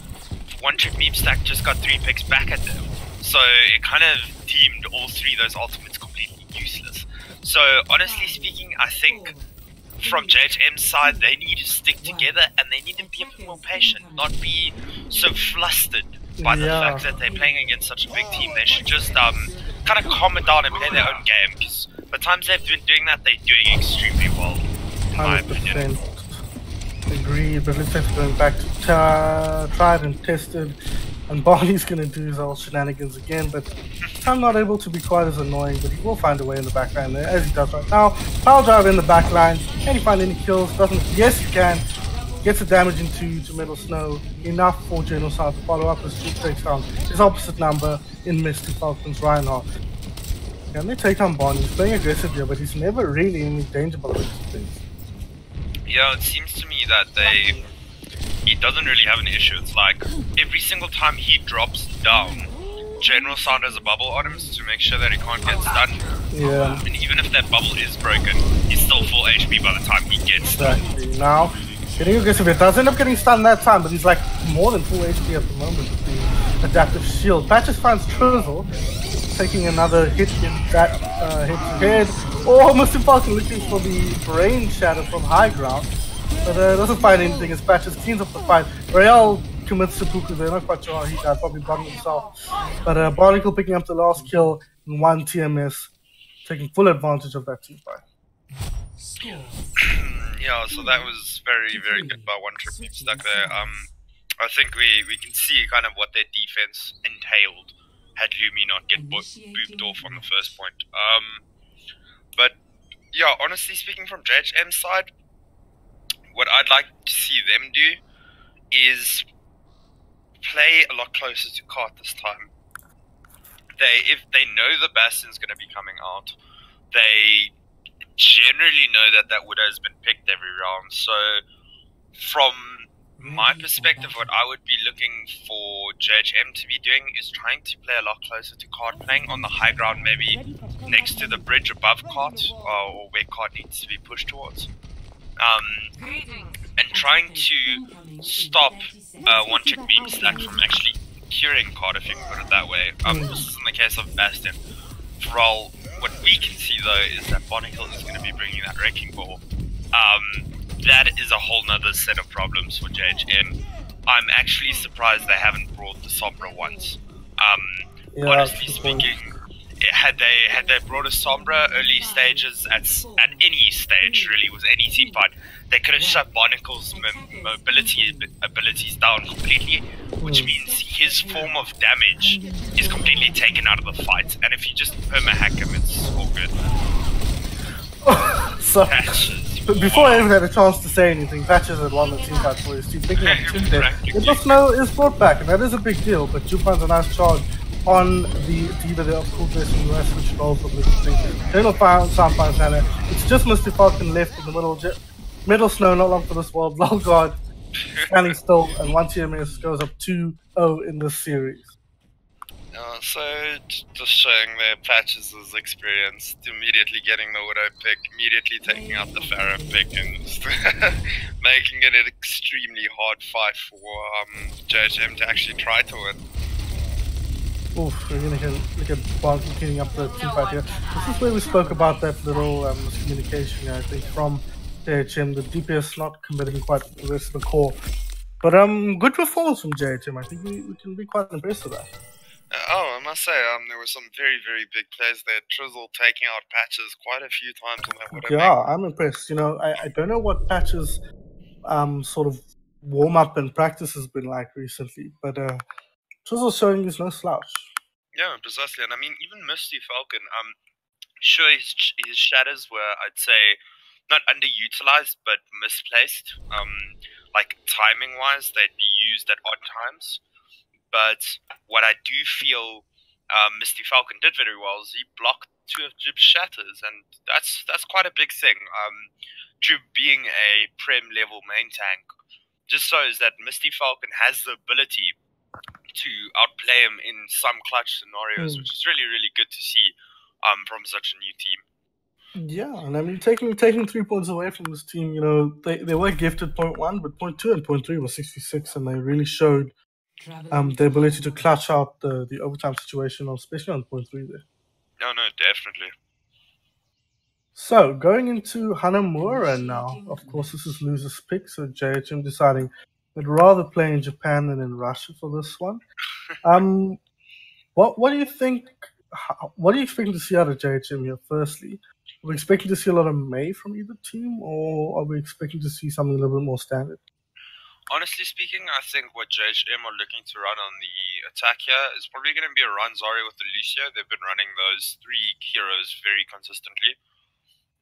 One Trick Meme Stack just got 3 picks back at them. So it kind of deemed all 3 of those ultimates completely useless. So honestly speaking, I think from JHM's side, they need to stick together and they need to be a bit more patient, not be so flustered by the fact that they're playing against such a big team. They should just kind of calm it down and play their own game, because the times they've been doing that, they're doing extremely well, in my opinion. Agreed, but looks like they're going back to tried and tested, and Barney's going to do his old shenanigans again, but I'm not able to be quite as annoying, but he will find a way in the backline there, as he does right now. Power drive in the backline. Can he find any kills? Doesn't? Yes, he can. Gets the damage into Metal Snow. Enough for Genocide to follow up as Duke takes down his opposite number in Misty Falcons Reinhardt. Can they take down Barney? He's playing aggressive here, but he's never really in any danger by the way of things. Yeah, it seems to me that he doesn't really have an issue. It's like every single time he drops down, General Sound has a bubble on him to make sure that he can't get stunned. Yeah. And even if that bubble is broken, he's still full HP by the time he gets stunned. Exactly. Now, getting aggressive, it does end up getting stunned that time, but he's like more than full HP at the moment with the adaptive shield. Patches finds Trizzle, taking another hit in that head. Oh, Mr. Falcon looking for the brain shatter from high ground, but doesn't find anything as Patches cleans up the fight. Rael commits seppuku there, not quite sure how he died, probably bombing himself. But Barnacle picking up the last kill in 1 TMS, taking full advantage of that team fight. Yeah, so that was very, very good by One Trick Meme Stack there. I think we can see kind of what their defense entailed had Lumi not get booped off on the first point. But yeah, honestly speaking, from JHM's side, what I'd like to see them do is play a lot closer to cart this time. If they know the Bastion's going to be coming out, they generally know that Widow has been picked every round. So from my perspective, what I would be looking for JHM to be doing is trying to play a lot closer to cart, playing on the high ground, maybe next to the bridge above cart, or where cart needs to be pushed towards, and trying to stop One Trick Meme Stack from actually curing cart, if you can put it that way. This isn't the case of Bastion. For all, what we can see though is that Barnacle is going to be bringing that Wrecking Ball. That is a whole nother set of problems for JHM. I'm actually surprised they haven't brought the Sombra once. Honestly speaking, had they brought a Sombra early stages at any stage really, with any team fight, they could have shut Barnacle's mobility abilities down completely, which means his form of damage is completely taken out of the fight. And if you just perma-hack him, it's all good. So, but before I even had a chance to say anything, Patches had won the team fight for his team, picking up 2 there. Little Snow is brought back, and that is a big deal, but Juke finds a nice charge on the dealer there of Cool Dress in the US, which rolls from the thing. Colonel Sound finds Hannah. It's just Mr. Falcon left in the middle. Metal Snow, not long for this world. Lolgard standing still, and 1 TMS goes up 2-0 in this series. So just showing their patches as experience, immediately getting the auto pick, immediately taking out the Pharaoh pick, and just making it an extremely hard fight for JHM to actually try to win. Oof, we're gonna look at Barkley cleaning up the team fight here. This is where we spoke about that little miscommunication, I think, from JHM, the DPS not committing quite the rest of the core. But good performance from JHM. I think we can be quite impressed with that. I must say, there were some very, very big plays there. Trizzle taking out patches quite a few times on that auto pick. Yeah, I'm impressed. You know, I don't know what patches sort of warm up and practice has been like recently, but Trizzle's showing he's no slouch. Yeah, precisely. And I mean, even Misty Falcon, sure his shadows were, I'd say, not underutilized but misplaced. Like timing wise, they'd be used at odd times. But what I do feel Misty Falcon did very well is he blocked 2 of Jib's shatters, and that's quite a big thing. Jib being a Prem level main tank just shows that Misty Falcon has the ability to outplay him in some clutch scenarios, which is really, really good to see from such a new team. Yeah, and I mean, taking 3 points away from this team, you know, they were gifted point 1, but point 2 and point 3 was 66, and they really showed the ability to clutch out the overtime situation, especially on point 3 there. No, definitely. So, going into Hanamura now, of course, this is loser's pick, so JHM deciding they'd rather play in Japan than in Russia for this one. What do you think? What are you expecting to see out of JHM here? Firstly, are we expecting to see a lot of May from either team, or are we expecting to see something a little bit more standard? Honestly speaking, I think what JHM are looking to run on the attack here is probably going to be a run Zarya with the Lucio. They've been running those 3 heroes very consistently.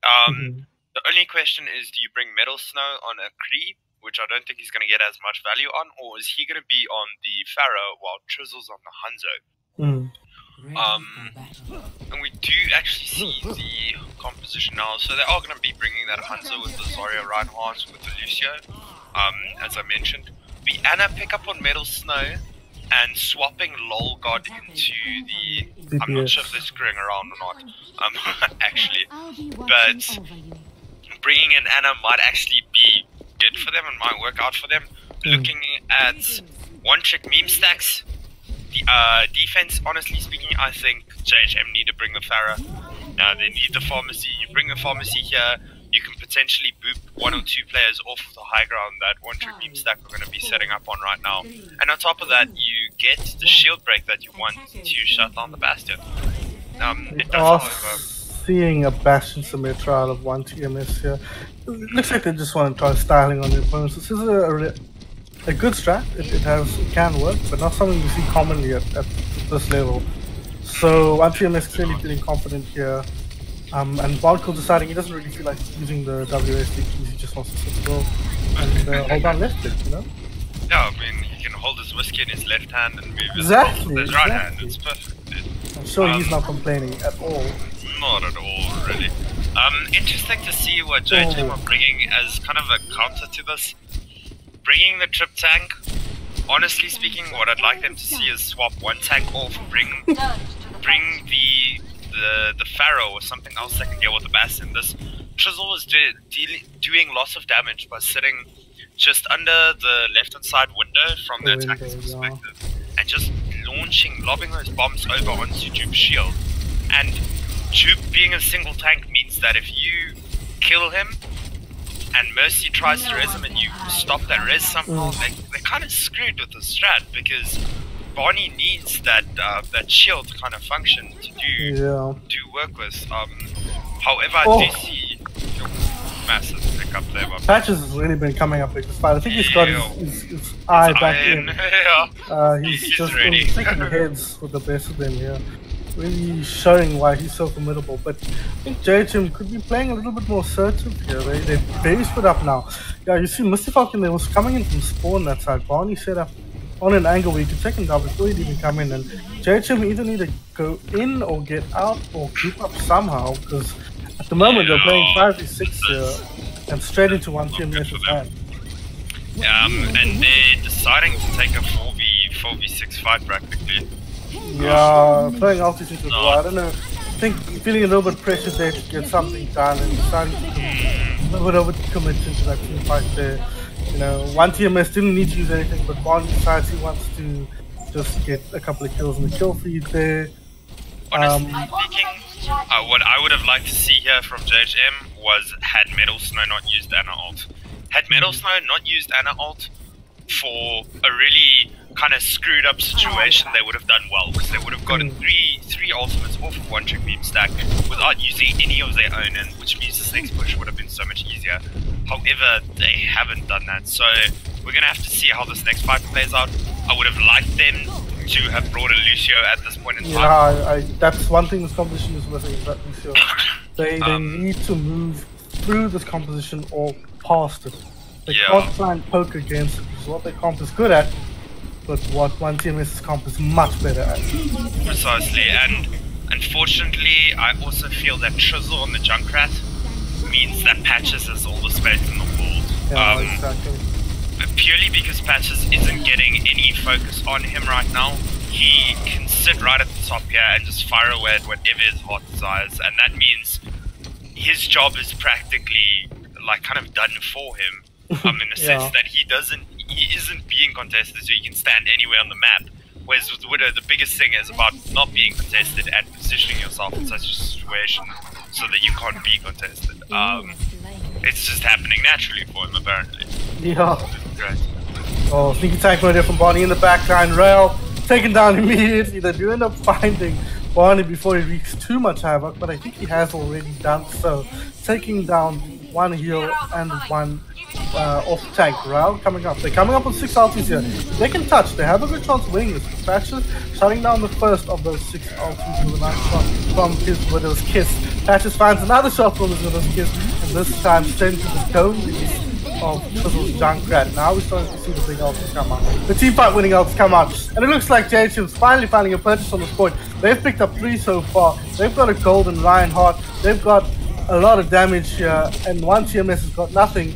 The only question is, do you bring Metal Snow on a Kree, which I don't think he's going to get as much value on, or is he going to be on the Pharaoh while Trizzle's on the Hanzo? And we do actually see the composition now, so they are going to be bringing that Hanzo with the Zarya Reinhardt with the Lucio. As I mentioned, the Anna pick up on Metal Snow and swapping LOL God into the... I'm not sure if they're screwing around or not, actually, but bringing in Anna might actually be good for them and might work out for them. Looking at one-trick meme stacks, the defense, honestly speaking, I think JHM need to bring the Pharaoh. They need the pharmacy. You bring the pharmacy here, you can potentially boop 1 or 2 players off the high ground that one-trick meme stack we're going to be setting up on right now. And on top of that, you get the shield break that you want to shut down the Bastion. It does, however... Seeing a Bastion submit trial of 1 TMS here. It looks like they just want to try styling on the opponents. This is a good strat. It can work, but not something you see commonly at this level. So 1 TMS clearly feeling confident here. And Barkle deciding he doesn't really feel like using the WSD keys, he just wants to sit still and hold down left click, you know? Yeah, I mean, he can hold his whiskey in his left hand and move his right hand. It's perfect, dude. I'm sure he's not complaining at all. Not at all, really. Interesting to see what JHM are bringing as kind of a counter to this. Bringing the trip tank, honestly speaking, what I'd like them to see is swap 1 tank off, bring the Pharaoh or something else that can deal with the Bastion. This Trizzle was doing lots of damage by sitting just under the left-hand side window from the attacker's perspective, and just lobbing those bombs over onto Jupe's shield. And Jupe being a single tank means that if you kill him and Mercy tries to res him and you stop that res somehow, they're kind of screwed with the strat, because Barney needs that shield to kind of function to work with. However, I do see massive pickup there. Patches has really been coming up with this fight. I think he's got his eye back in. He's just been taking heads with the best of them here. Really showing why he's so formidable. But I think JHM could be playing a little bit more assertive here. They're very split up now. Yeah, you see Misty Falcon there was coming in from spawn that side. Barney set up on an angle where you could take him down before he'd even come in, and JHM either need to go in or get out or group up somehow, because at the moment they're playing 5v6 here and straight into 1 TMS hand. And they're deciding to take a 4v6 fight practically. Yeah, playing ulti into the wall. I don't know. I think feeling a little bit pressured there to get something done and starting to a little bit overcommit into that team fight there. You know, one TMS didn't need to use anything, but Bond decides he wants to just get a couple of kills in the kill feed there. Honestly speaking, what I would have liked to see here from JHM was had Metal Snow not used Ana ult. Had Metal Snow not used Ana ult for a really kind of screwed up situation, they would have done well, because they would have gotten three ultimates off of one trick beam stack without using any of their own, and which means this next push would have been so much easier. However, they haven't done that, so we're gonna have to see how this next fight plays out. I would have liked them to have brought a Lucio at this point in time. Yeah, that's one thing this competition is missing, is that Lucio. They need to move through this composition or past it. They can't try and poke against it, because what their comp is good at, but what one TMS's comp is much better at. Precisely, and unfortunately, I also feel that Trizzle on the Junkrat means that Patches has all the space in the world. Yeah, exactly. Purely because Patches isn't getting any focus on him right now. He can sit right at the top here and just fire away at whatever his heart desires, and that means his job is practically like kind of done for him. In the sense that he isn't being contested, so he can stand anywhere on the map. Whereas with Widow, the biggest thing is about not being contested and positioning yourself in such a situation so that you can't be contested. It's just happening naturally for him, apparently. Yeah. Great. Oh, sneaky tank mode from Bonnie in the backline. Rail taken down immediately. They do end up finding Bonnie before he wreaks too much havoc, but I think he has already done so. Taking down one heal and one off tank. Rail coming up. They're coming up with 6 ultis here. They can touch. They have a good chance of winning this. Patches shutting down the first of those 6 ultis with a nice shot from his Widow's Kiss. Patches finds another shot from his Widow's Kiss, and this time straight into the dome of Trizzle's Junkrat. Now we're starting to see the big ultis come out. The team fight winning ultis come out. And it looks like JHM's finally finding a purchase on this point. They've picked up 3 so far. They've got a golden Reinhardt. They've got a lot of damage here. And one TMS has got nothing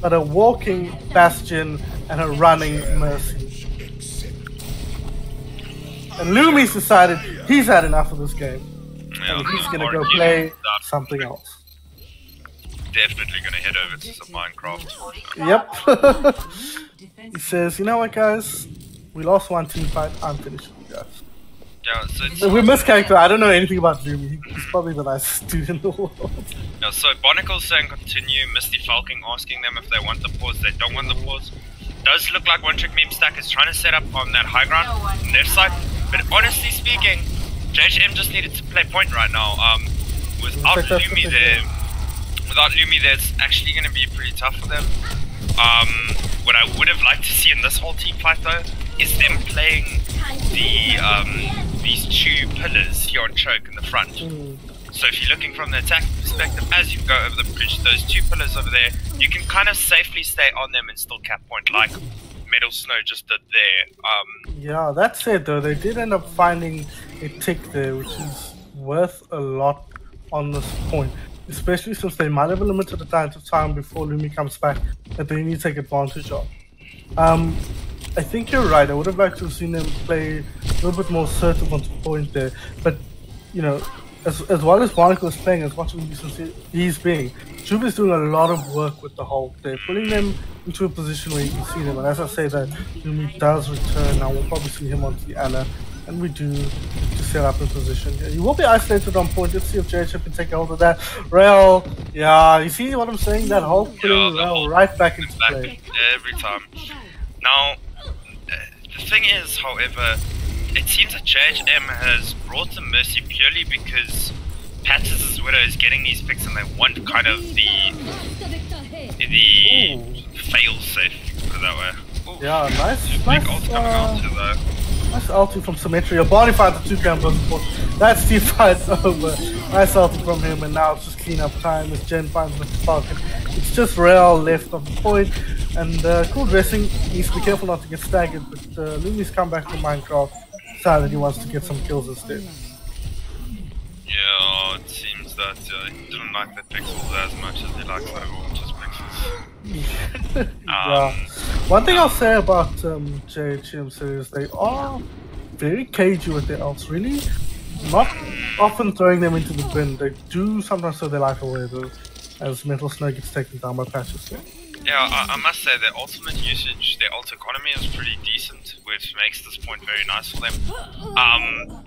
but a walking Bastion and a running Mercy. And Lumi's decided he's had enough of this game. Yeah, and he's gonna go play something else. Definitely gonna head over to some Minecraft. Yep. He says, you know what, guys? We lost one team fight. I'm finished with you guys. Yeah, so we mischaracterized. I don't know anything about Lumi. He's probably the nicest dude in the world. Yeah, so Barnacle's saying continue. Misty Falcon asking them if they want the pause. They don't want the pause. Does look like One Trick Meme Stack is trying to set up on that high ground on their side. But honestly speaking, JHM just needed to play point right now. Without Lumi there, it's actually going to be pretty tough for them. What I would have liked to see in this whole team fight though is them playing these 2 pillars here on Choke in the front. So if you're looking from the attack perspective, as you go over the bridge, those 2 pillars over there, you can kind of safely stay on them and still cap point like Metal Snow just did there. Yeah, that said though, they did end up finding a tick there, which is worth a lot on this point. Especially since they might have a limited amount of time before Lumi comes back that they need to take advantage of. I think you're right. I would have liked to have seen them play a little bit more assertive on the point there. But, you know, as well as Barnacle is playing, as much as he's being, Juve is doing a lot of work with the Hulk. They're putting them into a position where you can see them. And as I say that, Lumi does return. Now we'll probably see him onto the Ana. And we do to set up in position. He will be isolated on point. Let's see if JHM can take hold of that. Rail, yeah, you see what I'm saying? That Hulk putting Rail right back into play. Every time. Now, the thing is, however, it seems that JHM has brought the Mercy purely because Patches' Widow is getting these picks and they want kind of the fail-safe, put it that way. Ooh. Yeah, nice. Big ult coming out to though. Nice ulti from Symmetry. A body fight the 2 campers. That's team fight over. Nice ulti from him, and now it's just clean up time as Jen finds the Falcon. It's just Rail left of the point, and cool dressing. Needs to be careful not to get staggered, but Lumi's come back to Minecraft. Decided he wants to get some kills instead. Yeah, it seems that he didn't like the pixels as much as he likes Overwatch's pixels. Yeah. One thing I'll say about JHM series, they are very cagey with their ults, really not often throwing them into the bin. They do sometimes throw their life away though, as Metal Snow gets taken down by Patches. Yeah, I must say their ultimate usage, their ult economy is pretty decent, which makes this point very nice for them.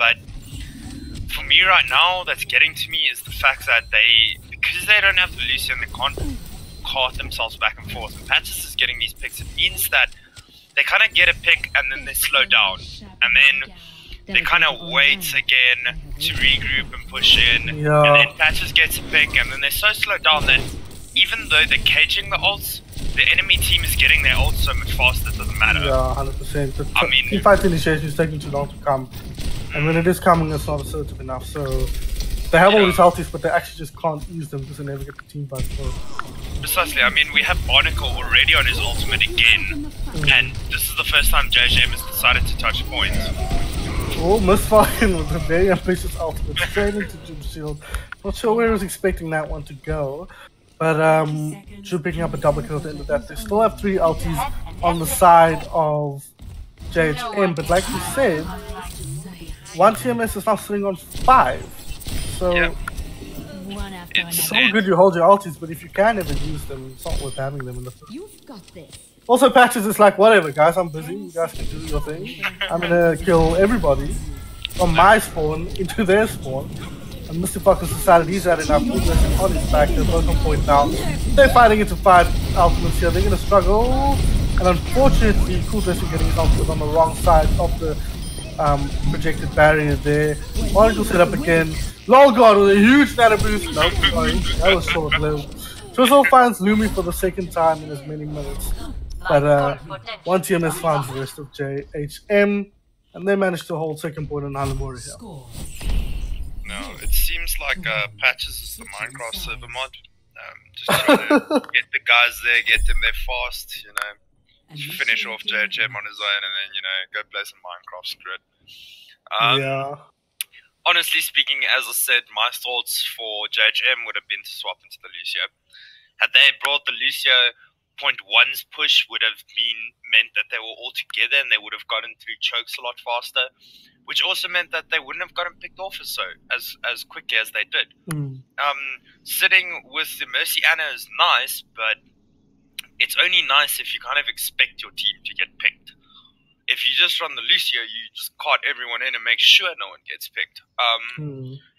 But for me right now, that's getting to me is the fact that because they don't have the Lucian, they can't cart themselves back and forth. And Patches is getting these picks. It means that they kind of get a pick and then they slow down, and then they kind of wait again to regroup and push in, and then Patches gets a pick, and then they're so slowed down that even though they're caging the ults, the enemy team is getting their ults so much faster, it doesn't matter. Yeah, 100%. The team fight initiation is taking too long to come, and when it is coming, it's not assertive enough. So they have all these ultis, but they actually just can't use them because they never get the team fight for it. Precisely. I mean, we have Barnacle already on his ultimate again, and this is the first time JHM has decided to touch points. Oh, Misfire with a very ambitious ultimate straight into Jim's shield. Not sure where he was expecting that one to go, but Jim picking up a double kill at the end of that. They still have 3 ultis on the side of JHM, but like you said, one TMS is now sitting on 5. So it's so good you hold your ultis, but if you can ever use them, it's not worth having them in the first. You've got this. Also, Patches is like, whatever, guys, I'm busy. You guys can do your thing. I'm gonna kill everybody from my spawn into their spawn. And Mr. Fuckers decided he's had enough. He's on his back. They're both on point now. They're fighting into 5 ultimates here. They're gonna struggle. And unfortunately, Cool Dressing getting his ultimate on the wrong side of the projected barrier there. Oracle set up again. Long God with a huge nano boost. Nope, sorry. That was short lived. Twizzle finds Lumi for the second time in as many minutes. But one TMS finds the rest of JHM, and they managed to hold second point on Hanamura here. No, it seems like Patches is the Minecraft server mod. Just trying to get the guys there, get them there fast, you know. Finish off JHM on his own, and then, you know, go play some Minecraft script. Honestly speaking, as I said, my thoughts for JHM would have been to swap into the Lucio. Had they brought the Lucio, 0.1's push would have meant that they were all together and they would have gotten through chokes a lot faster, which also meant that they wouldn't have gotten picked off as quickly as they did. Sitting with the Mercy Anna is nice, but it's only nice if you kind of expect your team to get picked. If you just run the Lucio, you just cart everyone in and make sure no one gets picked.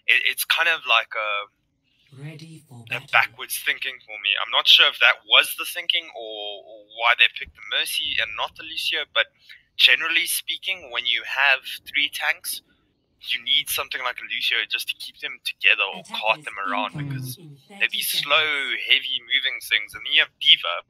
It's kind of like a backwards thinking for me. I'm not sure if that was the thinking or why they picked the Mercy and not the Lucio, but generally speaking, when you have 3 tanks, you need something like a Lucio just to keep them together or cart them around, because they're these slow, heavy moving things, and then you have Diva.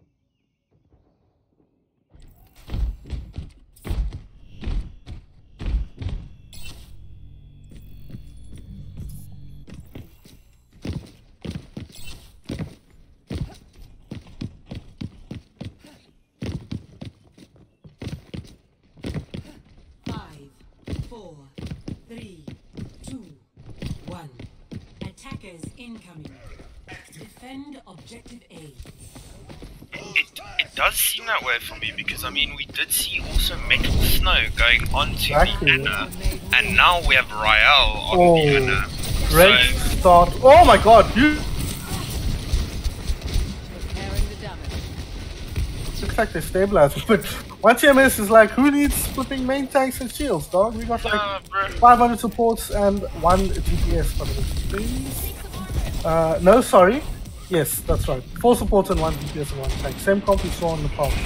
Incoming. Defend objective A. It does seem that way for me, because I mean we did see also Metal Snow going on to the Anna, and now we have Rael on the Anna. Great start. Oh my god, looks like they're stabilizing, but one TMS is like, who needs flipping main tanks and shields, dog? We got like 500 supports and 1 DPS for the no, sorry. Yes, that's right. 4 supports and 1 DPS and 1 tank. Same comp we saw in the past.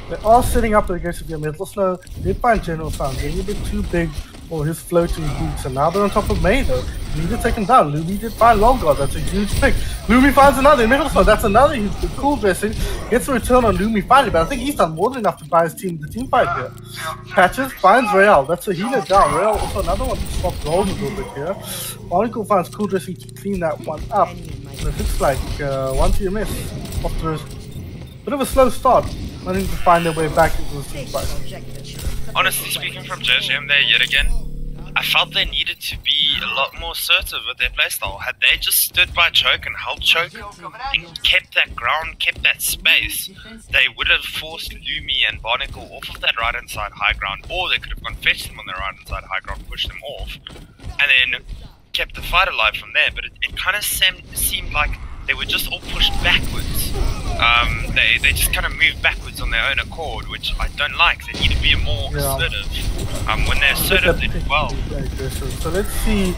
They are setting up the aggressive here. Metal Snow did find General Sound. They're a bit too big for his floating boots, and now they're on top of May though. Need to take him down. Lumi did find Long God. That's a huge pick. Lumi finds another. Metal Snow, that's another huge pick. Cool Dressing gets a return on Lumi finally, but I think he's done more than enough to buy his team the team fight here. Patches finds Real. That's a healer down. Real also another one to swap roles a little bit here. Barnacle finds Cool Dressing to clean that one up. And it looks like one TMS after a bit of a slow start, managing to find their way back into the team fight. Honestly speaking, from JHM there yet again, I I felt they needed to be a lot more assertive with their playstyle. Had they just stood by choke and held choke and kept that ground, kept that space, they would have forced Lumi and Barnacle off of that right hand side high ground, or they could have gone fetched them on their right hand side high ground, pushed them off, and then kept the fight alive from there. But it kind of seemed like they were just all pushed backwards. They just kind of moved backwards on their own accord, which I don't like. They need to be more assertive. When they're assertive, they do well. So let's see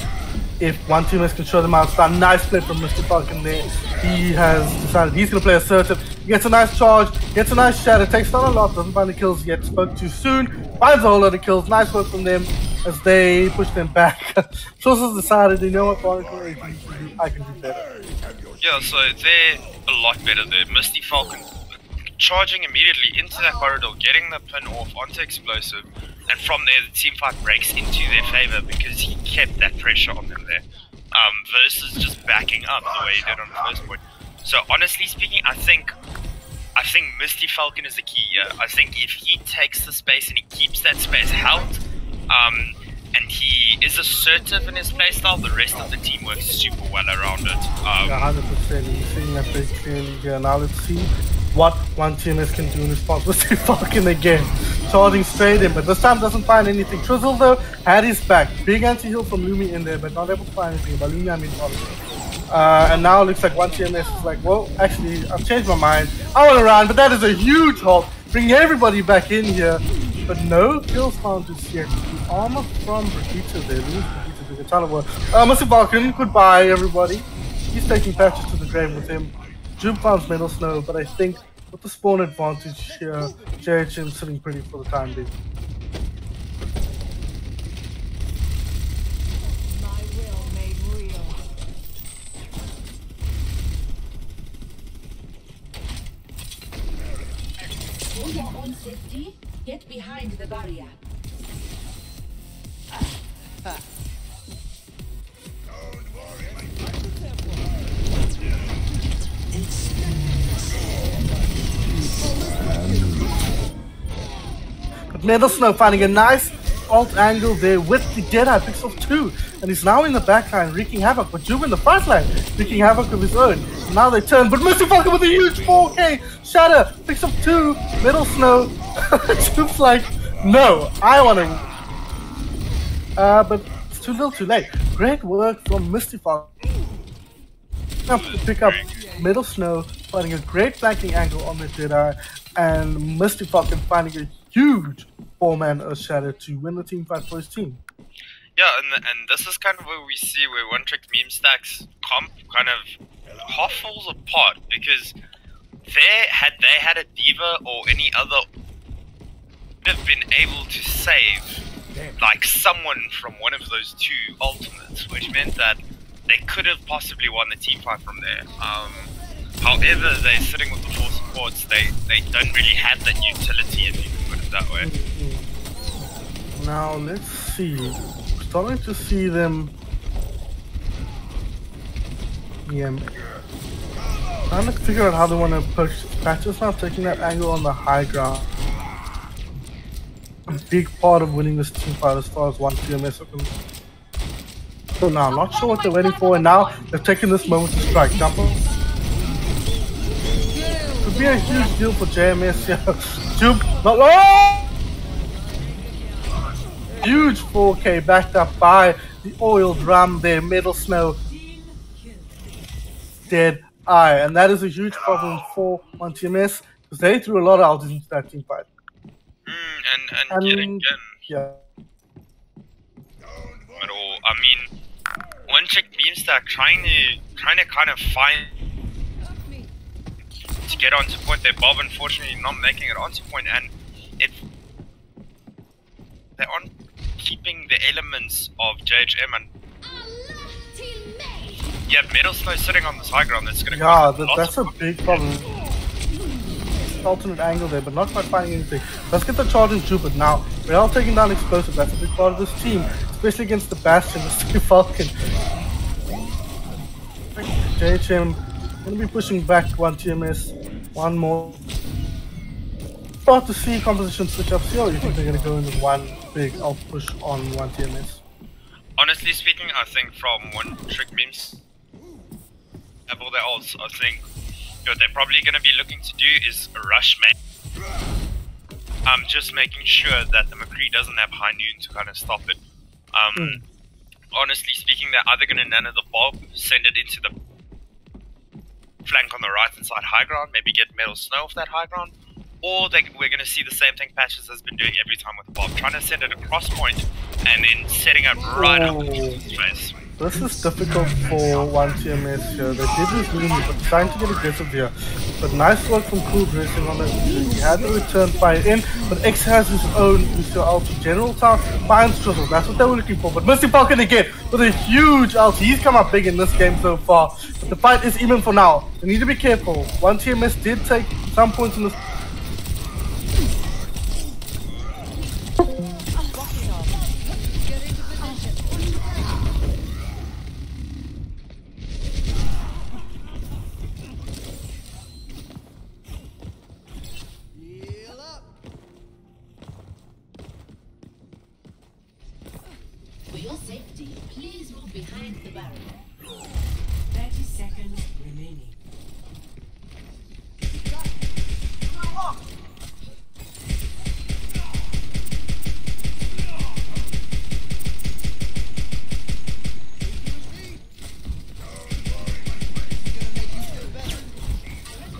if one team can show them out. It's a nice play from Mr. Falcon there. He has decided he's going to play assertive. He gets a nice charge, gets a nice shatter, takes not a lot, doesn't find the kills yet, spoke too soon, finds a whole lot of kills. Nice work from them as they push them back. Sources decided, you know what, Barnacle, I can do better. Yeah, so they're a lot better there. Misty Falcon charging immediately into that corridor, getting the pin off onto Explosive, and from there the team fight breaks into their favor because he kept that pressure on them there. Versus just backing up the way he did on the first point. So honestly speaking, I think Misty Falcon is the key here. I think if he takes the space and he keeps that space held, and he is assertive in his playstyle, the rest of the team works super well around it. 100%, you're seeing that very clearly here. Now let's see what one TMS can do in response. Misty Falcon again, charging straight in, but this time doesn't find anything. Trizzle though had his back. Big anti-heal from Lumi in there, but not able to find anything. By Lumi I mean and now it looks like one TMS is like, well, actually, I've changed my mind. I want to run, but that is a huge halt. Bring everybody back in here. But no kills found just yet. The armor from Brigitte there. Brigitte did a ton of work. Mr. Falcon, goodbye everybody. He's taking patches to the grave with him. Juke found Metal Snow, but I think with the spawn advantage here, JHM sitting pretty for the time being. For your own safety, get behind the barrier. But Metal Snow finding a nice alt angle there with the Deadeye, picks off 2, and he's now in the backline wreaking havoc, but Juve in the front line wreaking havoc of his own. Now they turn, but Mr. Falcon with a huge 4K shatter picks up 2. Metal Snow, Juve's like, no, I want to. But it's too little, too late. Great work from Misty Falcon. Up to pick up Metal Snow, finding a great flanking angle on the Jedi, and Misty Falcon finding a huge 4-man Earth Shatter to win the team fight for his team. Yeah, and this is kind of where we see where One Trick Meme Stack's comp kind of half falls apart, because they had a Diva or any other would have been able to save like someone from one of those 2 ultimates, which meant that they could have possibly won the team fight from there. However, they're sitting with the 4 supports. They don't really have that utility, if you can put it that way. Now let's see. We're starting to see them. Yeah. Trying to figure out how they want to approach patches now, taking that angle on the high ground. A big part of winning this team fight as far as one TMS are concerned. So now, I'm not sure what they're waiting for, and now they're taking this moment to strike. Jumper. Could be a huge deal for JMS here. Juke, not long! Huge 4K backed up by the oil drum there. Metal Snow. Dead eye. And that is a huge problem for one TMS, because they threw a lot of ults into that team fight. And yet again, yeah. At all. I mean, One Trick Meme Stack trying to kind of find to get onto point there. Bob unfortunately not making it onto point, and they're on keeping the elements of JHM and yeah, Metal Snow sitting on this high ground. That's gonna that's a big problem. Alternate angle there, but not quite finding anything. Let's get the charge in Jupiter now. We're all taking down Explosive. That's a big part of this team, especially against the Bastion, the Falcon. JHM gonna be pushing back one TMS, one more. Start to see composition switch up. See how you think they're gonna go in with one big alt push on one TMS. Honestly speaking, I think from one trick memes, have all their ults, I think what they're probably going to be looking to do is a rush main. Just making sure that the McCree doesn't have high noon to kind of stop it. Honestly speaking, they're either going to nano the Bob, send it into the flank on the right hand side high ground, maybe get Metal Snow off that high ground, or we're going to see the same thing Patches has been doing every time with the Bob, trying to send it across point and then setting up right up into his face. This is difficult for 1TMS here. They did lose Lumi, but trying to get aggressive here. But nice work from Cool dressing on it. He had the return fire in, but X has his own booster ulti. General Town finds Drizzle. That's what they were looking for. But Misty Falcon again with a huge ulti. He's come up big in this game so far. But the fight is even for now. They need to be careful. 1TMS did take some points in this. For your safety, please move behind the barrier. 30 seconds remaining.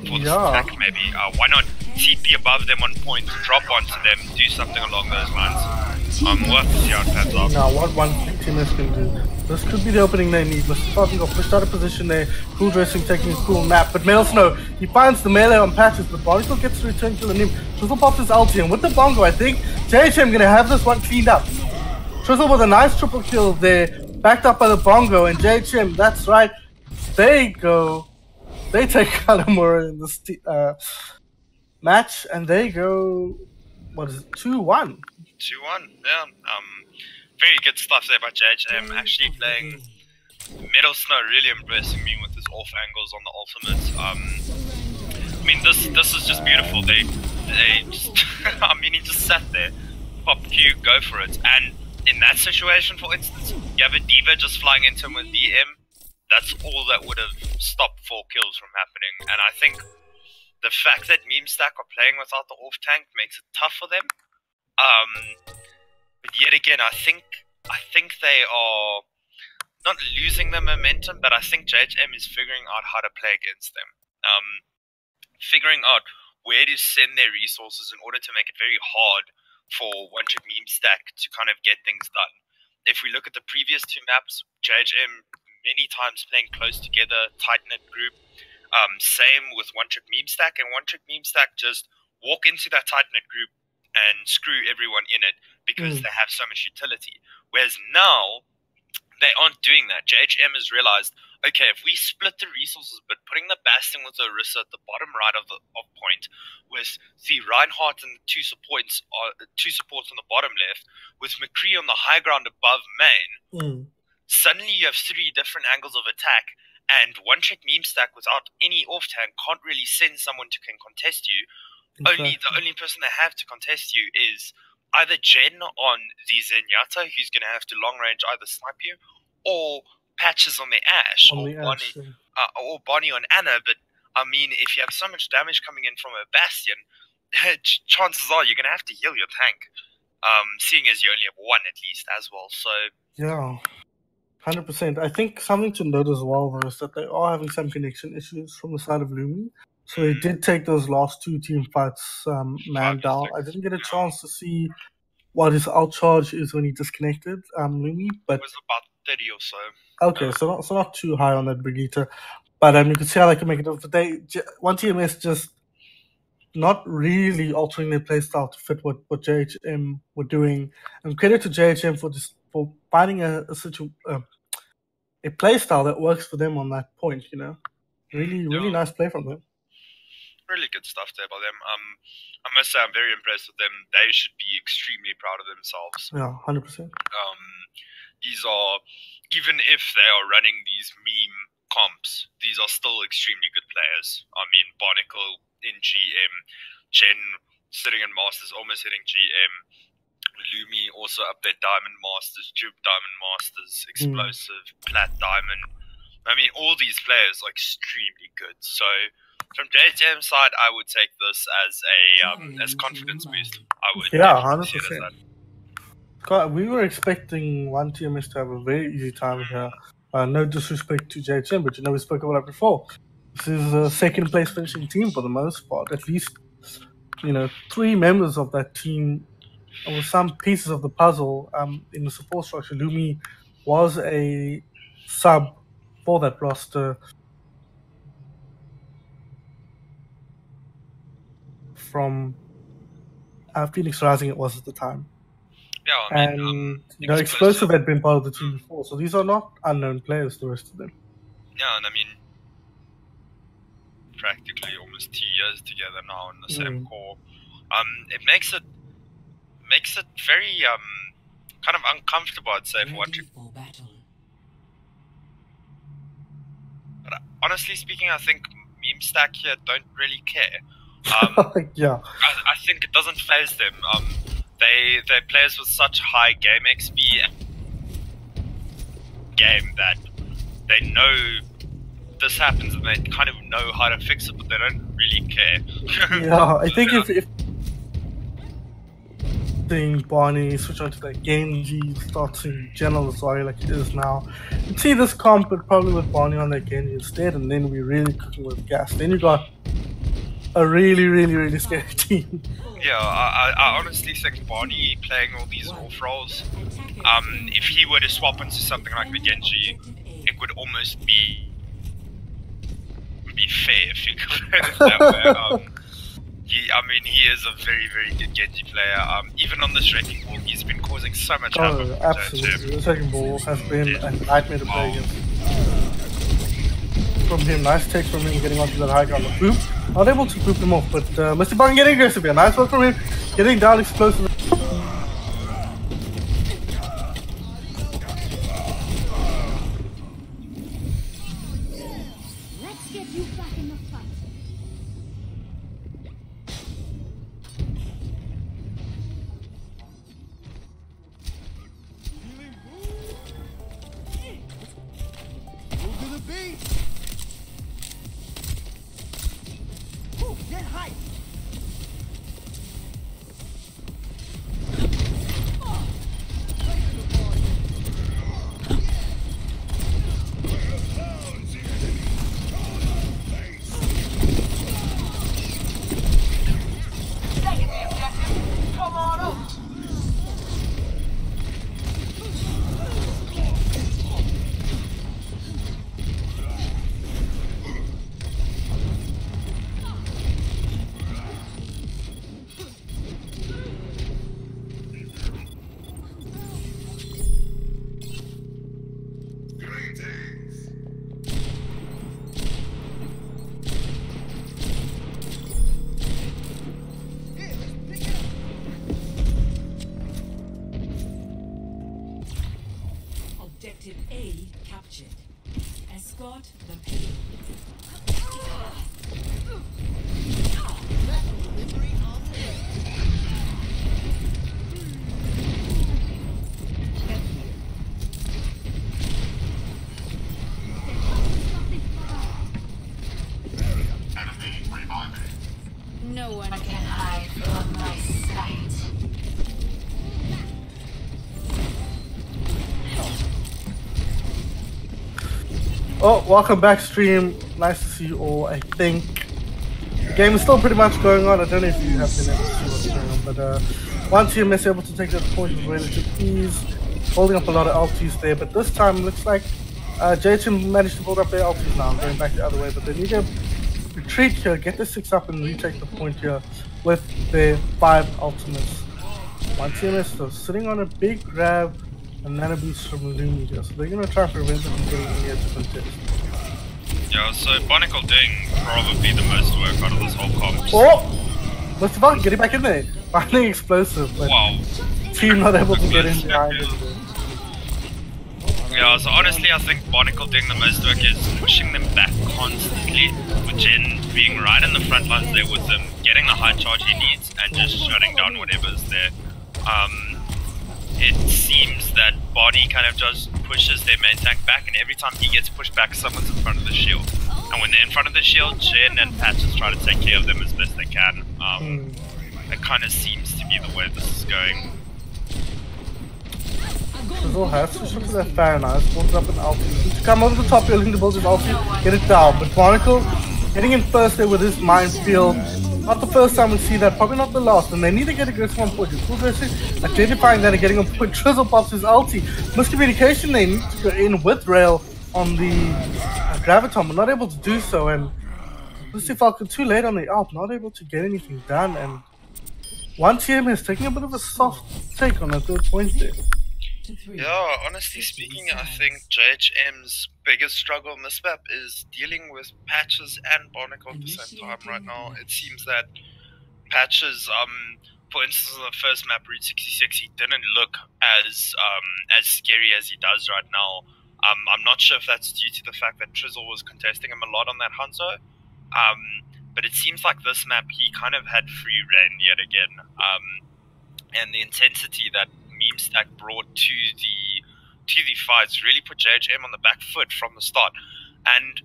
For this attack, maybe. Why not TP above them on point, drop onto them, do something along those lines. We'll have to see how it pans out. Now, what 1TMS can do. This could be the opening they need. But Falcon got pushed out of position there. Cool dressing, taking a cool nap. But Metal Snow, he finds the melee on Patches, but Barnacle gets to return kill on him. Trizzle pops his ulti, and with the bongo, I think JHM gonna have this one cleaned up. Trizzle with a nice triple kill there, backed up by the bongo, and JHM, that's right, they go. They take Kalamura in this match, and they go, what is it, 2-1. 2-1, yeah. Very good stuff there by JHM. Actually playing Metal Snow, really impressing me with his off angles on the ultimates. I mean, this is just beautiful. They just, I mean, he just sat there, pop Q, go for it. And in that situation, for instance, you have a Diva just flying into him with DM. That's all that would have stopped 4 kills from happening. And I think the fact that Meme Stack are playing without the off tank makes it tough for them. But yet again, I think they are not losing the momentum, but I think JHM is figuring out how to play against them. Figuring out where to send their resources in order to make it very hard for One Trick Meme Stack to kind of get things done. If we look at the previous 2 maps, JHM many times playing close together, tight-knit group. Same with One Trick Meme Stack, and One Trick Meme Stack just walk into that tight-knit group and screw everyone in it because they have so much utility. Whereas now, they aren't doing that. JHM has realized, okay, if we split the resources, but putting the Bastion with the Orisa at the bottom right of point, with the Reinhardt and the two supports on the bottom left, with McCree on the high ground above main, suddenly you have 3 different angles of attack, and One Trick Meme Stack without any off tank can't really send someone to can contest you. Exactly. The only person they have to contest you is either Jen on the Zenyatta, who's going to have to long range either snipe you, or Patches on the Ashe, or Bonnie on Anna. But I mean, if you have so much damage coming in from a Bastion, chances are you're going to have to heal your tank. Seeing as you only have 1 at least as well. So yeah, 100%. I think something to note as well though is that they are having some connection issues from the side of Lumi. So they did take those last 2 team fights man down. I didn't get a chance to see what his outcharge is when he disconnected Lumi, but it was about 30 or so. Okay, so not too high on that Brigitte, but you can see how they can make it up today. 1TMS just not really altering their playstyle to fit what JHM were doing, and credit to JHM for finding a playstyle that works for them on that point. You know, really nice play from them. Really good stuff there by them. I must say I'm very impressed with them. They should be extremely proud of themselves. Yeah, 100%. These are, even if they are running these meme comps, these are still extremely good players. I mean, Barnacle in GM, Jen sitting in Masters, almost hitting GM, Lumi also up there, Diamond Masters, Juke Diamond Masters, Explosive, Plat Diamond. I mean, all these players are extremely good. So, from JTM's side, I would take this as a as confidence boost. I would definitely see it as that. God, we were expecting one TMS to have a very easy time here. No disrespect to JTM, but we spoke about it before. This is a second place finishing team for the most part. At least, 3 members of that team were some pieces of the puzzle in the support structure. Lumi was a sub for that roster from Phoenix Rising, it was at the time. Yeah, I mean, Explosive had been part of the team before, so these are not unknown players, the rest of them. Yeah, and I mean, practically almost 2 years together now in the same core. It makes it very kind of uncomfortable, I'd say, for what you. But honestly speaking, I think Meme Stack here don't really care. Yeah. I think it doesn't faze them. They're players with such high game XP game that they know this happens and they kind of know how to fix it, but they don't really care. Yeah, I think if Barney switch on to that Genji, start seeing General Azari like it is now, you'd see this comp, but probably with Barney on that Genji instead, and then we're really cooking with gas. Then you got a really, really, really scary team. Yeah, I honestly think Barney playing all these off roles, if he were to swap into something like the Genji, it would almost be fair if you could put it that way. He is a very, very good Genji player. Even on this wrecking ball, he's been causing so much havoc. Oh, absolutely. The second ball has been a nightmare to play against. From him, nice take from him, getting onto that high ground. Boop. Not able to boop him off, but Mr. Bang getting aggressive here. Nice work from him, getting down explosive. Let's get you back in the fight. Move to the beat. Get hype. Come on up. Objective A captured. Escort the payload. No one can hide from my sight. Oh, welcome back, stream. Nice to see you all. I think the game is still pretty much going on. I don't know if you have been able to see what's going on, but one team is able to take that point with relative ease, holding up a lot of LTs there. But this time, looks like J team managed to build up their LTs now, going back the other way. But they need to retreat here, get the 6 up, and retake the point here with their 5 ultimates. One team is still sitting on a big grab. And nano boost from Lumi here, so they're gonna try to prevent them from getting any to contest. Yeah, so Barnacle doing probably the most work out of this whole comp. Oh! Mr. Bug getting back in there! Finding explosive, but wow. Team not able to get in behind it. Yeah, so honestly I think Barnacle doing the most work is pushing them back constantly, with Jen being right in the front lines there with them, getting the high charge he needs, and just shutting down whatever's there. it seems that Body kind of just pushes their main tank back, and every time he gets pushed back, someone's in front of the shield. And when they're in front of the shield, Jen and Patches try to take care of them as best they can. It kind of seems to be the way this is going. Drizzle has to switch to that Fahrenheit, spawns up an ulti. To come over the top, building the build with ulti, get it down. But Barnacle getting in first there with his minefield. Not the first time we see that, probably not the last, and they need to get aggressive on point. Identifying that and getting a point. Drizzle pops his ulti. Miscommunication, they need to go in with Rail on the Graviton, but not able to do so, and Mr. Falcon too late on the ult, not able to get anything done, and one team is taking a bit of a soft take on that third point there. Yeah, honestly speaking, I think JHM's biggest struggle on this map is dealing with Patches and Barnacle at the same time right now. It seems that Patches, for instance, on the first map, Route 66, he didn't look as scary as he does right now. I'm not sure if that's due to the fact that Trizzle was contesting him a lot on that Hanzo, but it seems like this map, he kind of had free reign yet again. And the intensity that Memestack brought to the fights really put JHM on the back foot from the start, and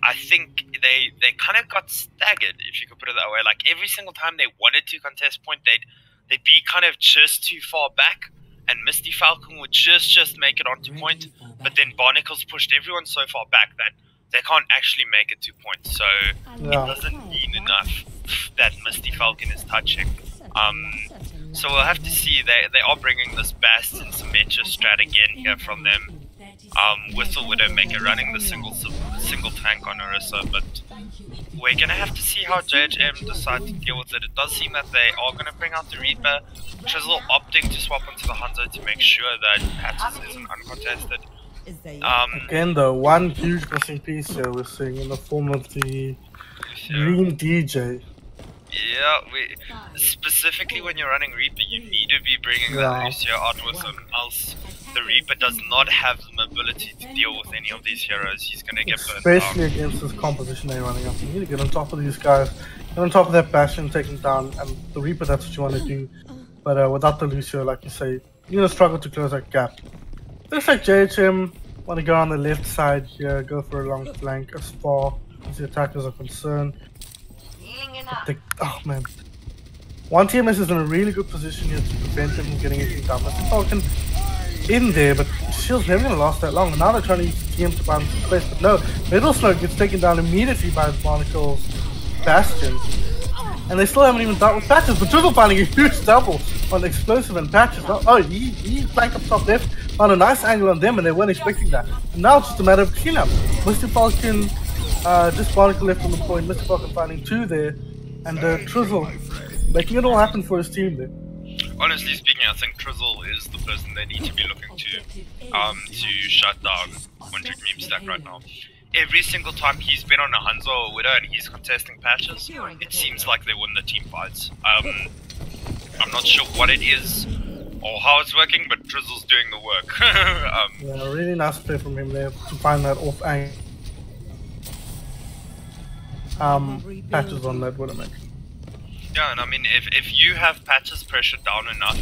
I think they kind of got staggered, if you could put it that way. Like every single time they wanted to contest point, they'd be kind of just too far back, and Misty Falcon would just make it onto point, but then Barnacle's pushed everyone so far back that they can't actually make it to point, so it doesn't mean enough that Misty Falcon is touching. So we'll have to see. They are bringing this Bast and Symmetra strat again here from them. Whistle Widowmaker running the single tank on Orisa, but we're gonna have to see how JHM decide to deal with it. It does seem that they are gonna bring out the Reaper. Trizzle opting to swap onto the Hanzo to make sure that Patches isn't uncontested. Again though, one huge missing piece here we're seeing in the form of the green DJ. Yeah, specifically when you're running Reaper, you need to be bringing the Lucio out with him, else the Reaper does not have the ability to deal with any of these heroes. He's going to get burnt out. Especially against this composition they're running up. You need to get on top of these guys, get on top of that Bastion, take them down, and the Reaper, that's what you want to do. But without the Lucio, like you say, you're going to struggle to close that gap. Looks like JHM want to go on the left side here, go for a long flank as far as the attackers are concerned. Oh man, one TMS is in a really good position here to prevent them from getting anything done. Mr. Falcon in there, but Shield's never going to last that long. And now they're trying to use the TM to bind some place, but no, Middle Snow gets taken down immediately by Barnacle's Bastion. And they still haven't even dealt with Patches, but Drizzle finding a huge double on Explosive and Patches. Oh, he flanked up top left, found a nice angle on them, and they weren't expecting that. And now it's just a matter of cleanup. Mr. Falcon, just Barnacle left on the point, Mr. Falcon finding two there. And Trizzle making it all happen for his team there. Honestly speaking, I think Trizzle is the person they need to be looking to shut down One Trick Memestack right now. Every single time he's been on a Hanzo or Widow and he's contesting Patches, it seems like they win the team fights. I'm not sure what it is or how it's working, but Trizzle's doing the work. Yeah, really nice play from him there to find that off angle. Patches on that Widowmaker. Yeah, and I mean, if you have Patches pressured down enough,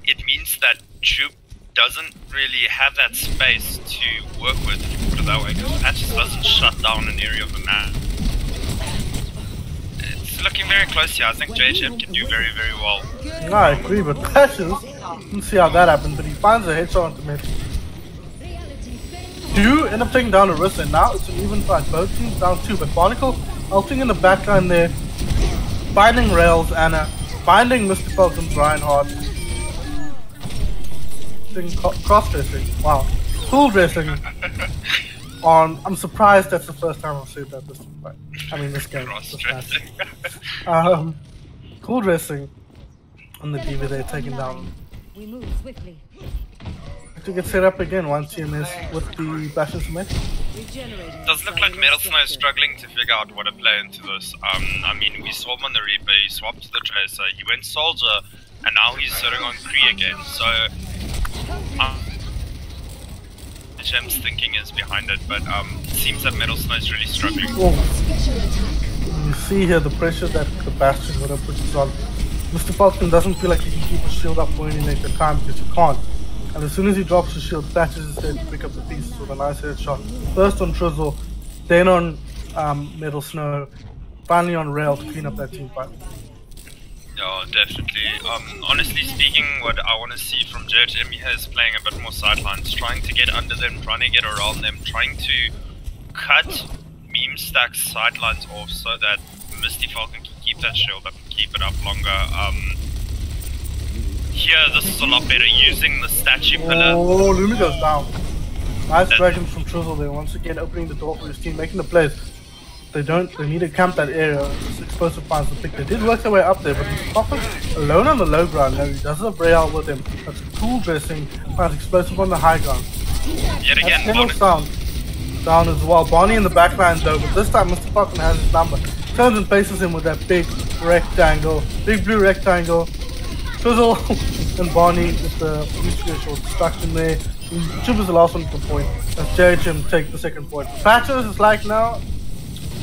it means that Troop doesn't really have that space to work with, if you put it that way, because Patches doesn't shut down an area of the map. It's looking very close here. I think JHM can do very, very well. No, I agree, but Patches, didn't see how that happened, but he finds a headshot onto Mid. Do end up taking down Orisa, and now it's an even fight. Both teams down two, but Barnacle ulting in the backline there, binding Rails, Anna, binding Mr. Falcon's Reinhardt. Cross-dressing, wow. Cool dressing on, I'm surprised that's the first time I've seen that this fight. I mean this game. Cool dressing on the DV there, taking down. We move swiftly. To get set up again, one TMS with the Bastion Cement. Does look like Metal Snow is struggling to figure out what to play into this. I mean, we saw him on the Reaper, he swapped to the Tracer, he went Soldier, and now he's sitting on Kree again, so HM's thinking is behind it, but it seems that Metal Snow is really struggling. Oh. You see here the pressure that the Bastion would have put on. Mr. Falcon doesn't feel like he can keep his shield up for any length of time because he can't. And as soon as he drops his shield, Thatches his head to pick up the pieces with a nice headshot. First on Trizzle, then on Metal Snow, finally on Rail to clean up that team fight. Yeah, definitely. Honestly speaking, what I want to see from JHM here is playing a bit more sidelines, trying to get under them, trying to get around them, trying to cut Meme Stack's sidelines off so that Misty Falcon can keep that shield up and keep it up longer. Here, this is a lot better, using the statue pillar. Oh, Lumi goes down. Nice dragons from Trizzle there, once again opening the door for his team, making the plays. They need to camp that area. This explosive finds the pick. They did work their way up there, but he's Falcon alone on the low ground. Now he doesn't have Bray out with him. That's cool dressing. Finds explosive on the high ground. Yet again, sound down as well. Bonnie in the backline though, but this time Mr. Falcon has his number. Turns and faces him with that big rectangle, big blue rectangle. Trizzle and Bonnie with the short destruction there. Chub is the last one to the point. As JHM take the second point. Patches is like now,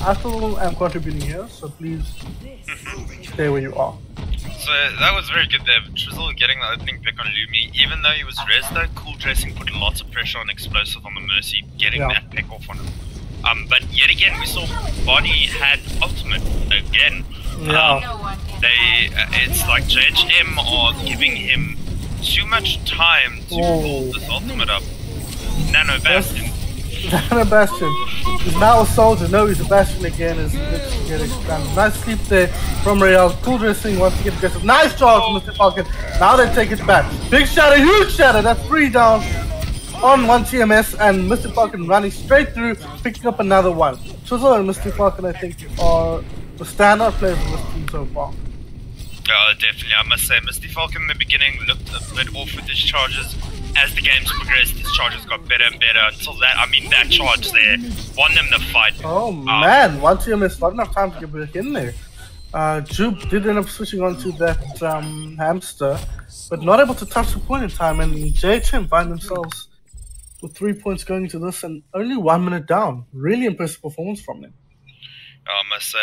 I still am contributing here, so please stay where you are. So that was very good there. Trizzle getting the opening pick on Lumi, even though he was res though, cool dressing put lots of pressure on Explosive on the Mercy, getting that pick off on him. But yet again, we saw Bonnie had ultimate again. It's like JHM are giving him too much time to build this ultimate up. Nano Bastion. Nano Bastion is now a soldier. No, he's a Bastion again as he looks to get expanded. Nice sleep there from Real. Cool dressing wants to get aggressive. Nice charge from Mr. Falcon. Now they take it back. Big shatter, huge shatter. That's 3 down on 1 TMS, and Mr. Falcon running straight through, picking up another one. Trizzle and Mr. Falcon, I think, are the standout players of this team so far. Definitely. I must say, Misty Falcon in the beginning looked a bit off with his charges. As the games progressed, his charges got better and better until that, that charge there won them the fight. Oh man, 1 TMS, not enough time to get back in there. Jupe did end up switching onto that hamster, but not able to touch the point in time, and JHM find themselves with 3 points going into this and only 1 minute down. Really impressive performance from them. I must say,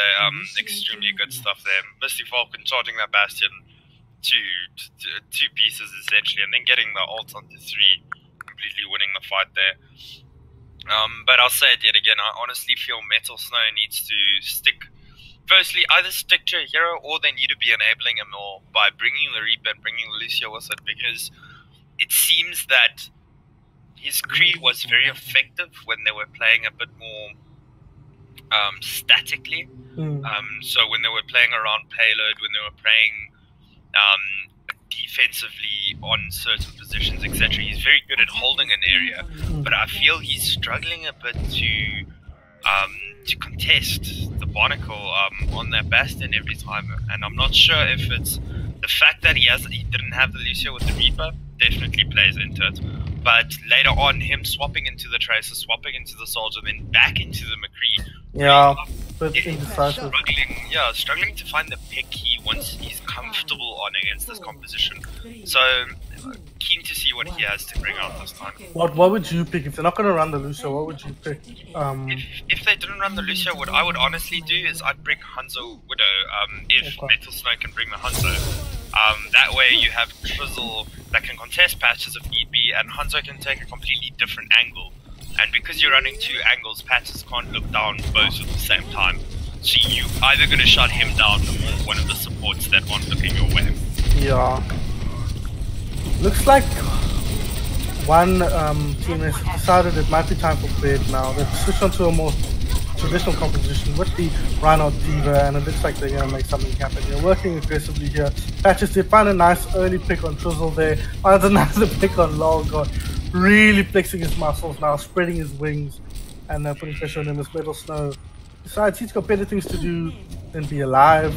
extremely good stuff there. Misty Falcon charging that Bastion two pieces essentially, and then getting the ult onto 3, completely winning the fight there. But I'll say it yet again, I honestly feel Metal Snow needs to stick, firstly, either stick to a hero or they need to be enabling him more by bringing the Reaper and bringing Lucio with it, because it seems that his Kree was very effective when they were playing a bit more statically. So when they were playing around payload, when they were playing defensively on certain positions, etc. He's very good at holding an area, but I feel he's struggling a bit to contest the Barnacle on that Bastion every time, and I'm not sure if it's the fact that he didn't have the Lucio with the Reaper, definitely plays into it, but later on him swapping into the Tracer, swapping into the Soldier, then back into the McCree. Yeah, but indecisive. Struggling to find the pick once he's comfortable on against this composition. So keen to see what he has to bring out this time. What would you pick if they're not going to run the Lucio? What would you pick? If they didn't run the Lucio, what I would honestly do is I'd bring Hanzo Widow. If Metal Snow can bring the Hanzo, that way you have Trizzle that can contest patches if need be, and Hanzo can take a completely different angle. And because you're running 2 angles, patches can't look down both at the same time. So you either going to shut him down or one of the supports that aren't looking your way. Yeah. Looks like one team has decided it might be time for bed now. They've switched onto a more traditional composition with the Rhino Diva, and it looks like they're going to make something happen. They're working aggressively here. Patches did find a nice early pick on Trizzle there. Finds another pick on Lolgod. Really flexing his muscles now, spreading his wings, and putting pressure on him as Metal Snow decides he's got better things to do than be alive.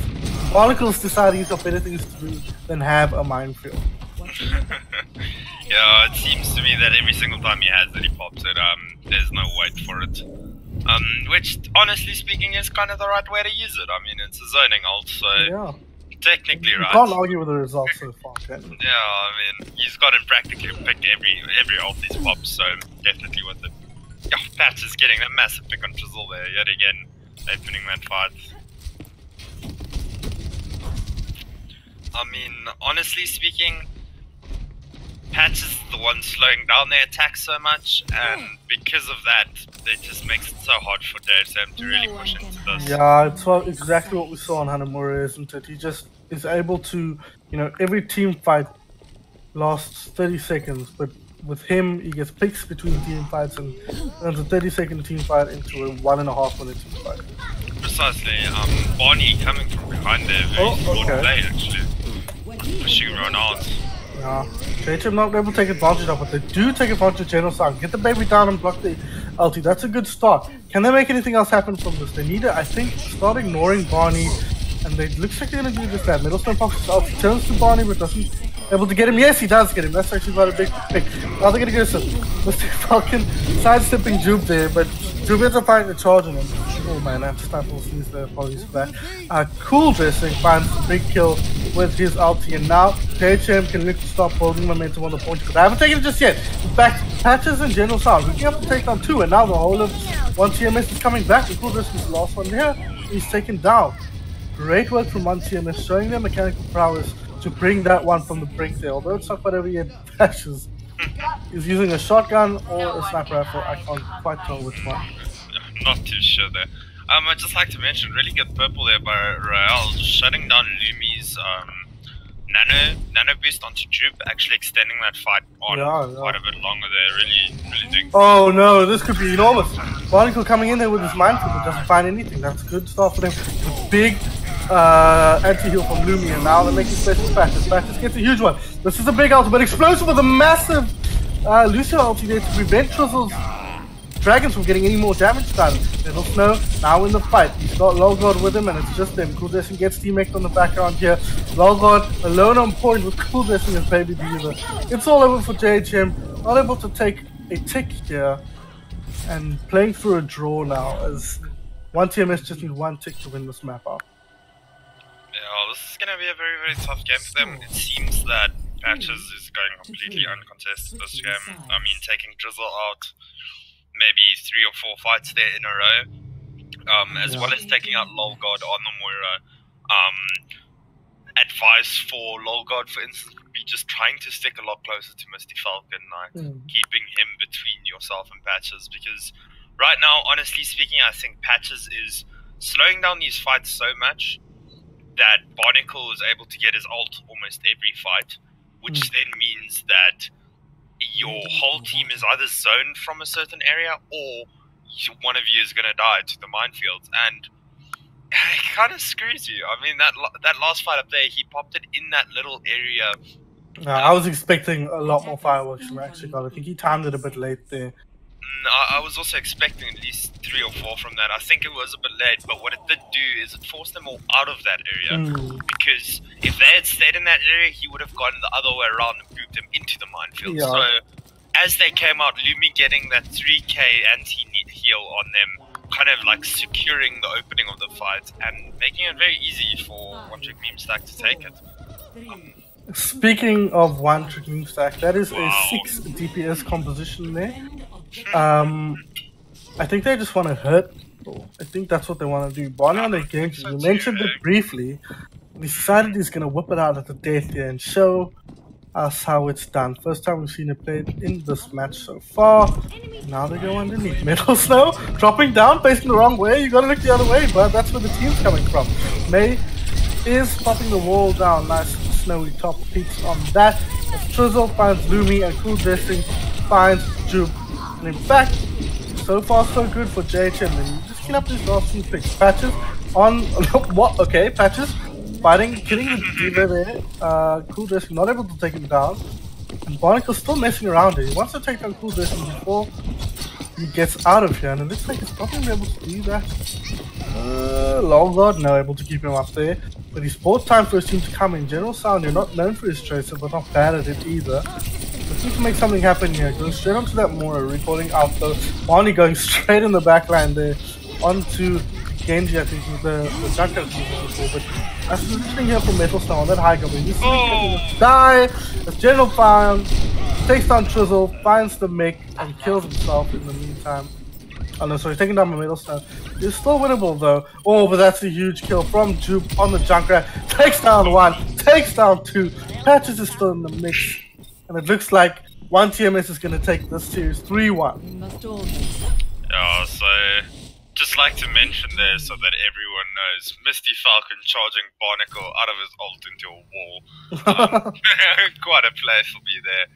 Barnacles decide he's got better things to do than have a minefield. Yeah, it seems to me that every single time he has it, he pops it. There's no wait for it. Which, honestly speaking, is kind of the right way to use it. I mean, it's a zoning ult, so technically right. You can't argue with the results so far, can you? Yeah, I mean, he's gotten practically picked every ult he's popped, so definitely with it. Yeah, Pat is getting that massive pick on Trizzle there, yet again, opening that fight. I mean, honestly speaking, Patch is the one slowing down their attack so much, and because of that, it just makes it so hard for JSM to really push into this. Yeah, it's exactly what we saw on Hanamura, isn't it? He just is able to, you know, every team fight lasts 30 seconds, but with him, he gets picks between team fights and turns a 30-second team fight into a 1.5 minute team fight. Precisely. Barney coming from behind there, very smart play actually. Pushing around out. Yeah, JHM not able to take advantage of it. They do take advantage of General Sound. Get the baby down and block the ulti. That's a good start. Can they make anything else happen from this? They need to, I think, start ignoring Barney. And they looks like they're going to do just that. Middle Stone pops his ulti, turns to Barney, but doesn't able to get him. Yes, he does get him. That's actually quite a big pick. Now they're going to go some Mr. Falcon sidestepping Jupe there, but Jupe ends up finding the charge on him. Oh man, that's time for sneeze there. Apologies for that. Cool Dressing finds the big kill with his ulti, and now JHM can look to start building momentum on the point because they haven't taken it just yet. In fact, Patches and General Sound looking up to take down 2, and now the whole of 1TMS is coming back. The Cool Dressing's the last one there. He's taken down. Great work from 1TMS, showing their mechanical prowess to bring that one from the brink there. Although it's not whatever yet, Patches is using a shotgun or a sniper rifle. I can't quite tell which one. Not too sure there. I'd just like to mention, really good purple there by Rael, shutting down Lumi's nano boost onto Jupe, actually extending that fight on quite a bit longer there. Really doing. Oh no, this could be enormous. Barnacle coming in there with his mindful, but doesn't find anything. That's a good start for them. A big anti-heal from Lumi, and now they're making space for Patches. Patches gets a huge one. This is a big ultimate explosive with a massive Lucio ulti there to prevent Trizzle's Dragons from getting any more damage done. Little Snow now in the fight. He's got Lolgod with him, and it's just them. Cool Dressing gets teammates on the background here. Lolgod alone on point with Cool Dressing as Baby Diva. It's all over for JHM. Not able to take a tick here, and playing through a draw now as 1TMS just need 1 tick to win this map out. Yeah, this is gonna be a very tough game for them. It seems that Patches is going completely uncontested this game. I mean, taking Drizzle out maybe 3 or 4 fights there in a row, as well as taking out Lolgod on the Moira. Advice for Lolgod, for instance, would be just trying to stick a lot closer to Misty Falcon, like keeping him between yourself and Patches, because right now, honestly speaking, I think Patches is slowing down these fights so much that Barnacle is able to get his ult almost every fight, which then means that your whole team is either zoned from a certain area or one of you is going to die to the minefields, and it kind of screws you. I mean, that last fight up there, he popped it in that little area. I was expecting a lot more fireworks from actually, but I think he timed it a bit late there. I was also expecting at least 3 or 4 from that. I think it was a bit late, but what it did do is it forced them all out of that area. Because if they had stayed in that area, he would have gone the other way around and booped them into the minefield. Yeah. So as they came out, Lumi getting that 3k anti-heal on them, kind of like securing the opening of the fight and making it very easy for One Trick Meme Stack to take it. Speaking of One Trick Meme Stack, that is a 6 DPS composition there. I think they just want to hurt people. I think that's what they want to do. Barney on their games, we mentioned it briefly. He decided he's going to whip it out at the death here and show us how it's done. First time we've seen it played in this match so far. Now they go underneath. Metal Snow dropping down, facing the wrong way. You got to look the other way, but that's where the team's coming from. May is popping the wall down. Nice snowy top peaks on that. As Trizzle finds Lumi and Cool Dressing finds Jupe. And in fact, so far so good for JHM. And you just clean up these last few picks. Patches on what? Okay, Patches fighting, killing the Diva there. Cool Dressing not able to take him down. And Barnacle's still messing around here. He wants to take down Cool Dressing before he gets out of here. And it looks like he's probably able to do that. Lolgod, no, able to keep him up there. But he's bought time for his team to come in. General Sound, you're not known for his tracer, but not bad at it either. But need to make something happen here. Going straight onto that Moira, recalling out though. Barney going straight in the backline there. Onto Genji, I think, with the Junker before. But that's the positioning here for Metal Snow on that high goblin. He's die. As General Sound takes down Trizzle, finds the Mick, and kills himself in the meantime. Oh no, so he's taking down my middle star. It's still winnable though. Oh, but that's a huge kill from Jupe on the Junkrat. Takes down one, takes down two. Patches is still in the mix. And it looks like one TMS is going to take this series 3-1. We must all Yeah, so just like to mention there so that everyone knows, Misty Falcon charging Barnacle out of his ult into a wall. Quite a play for me there.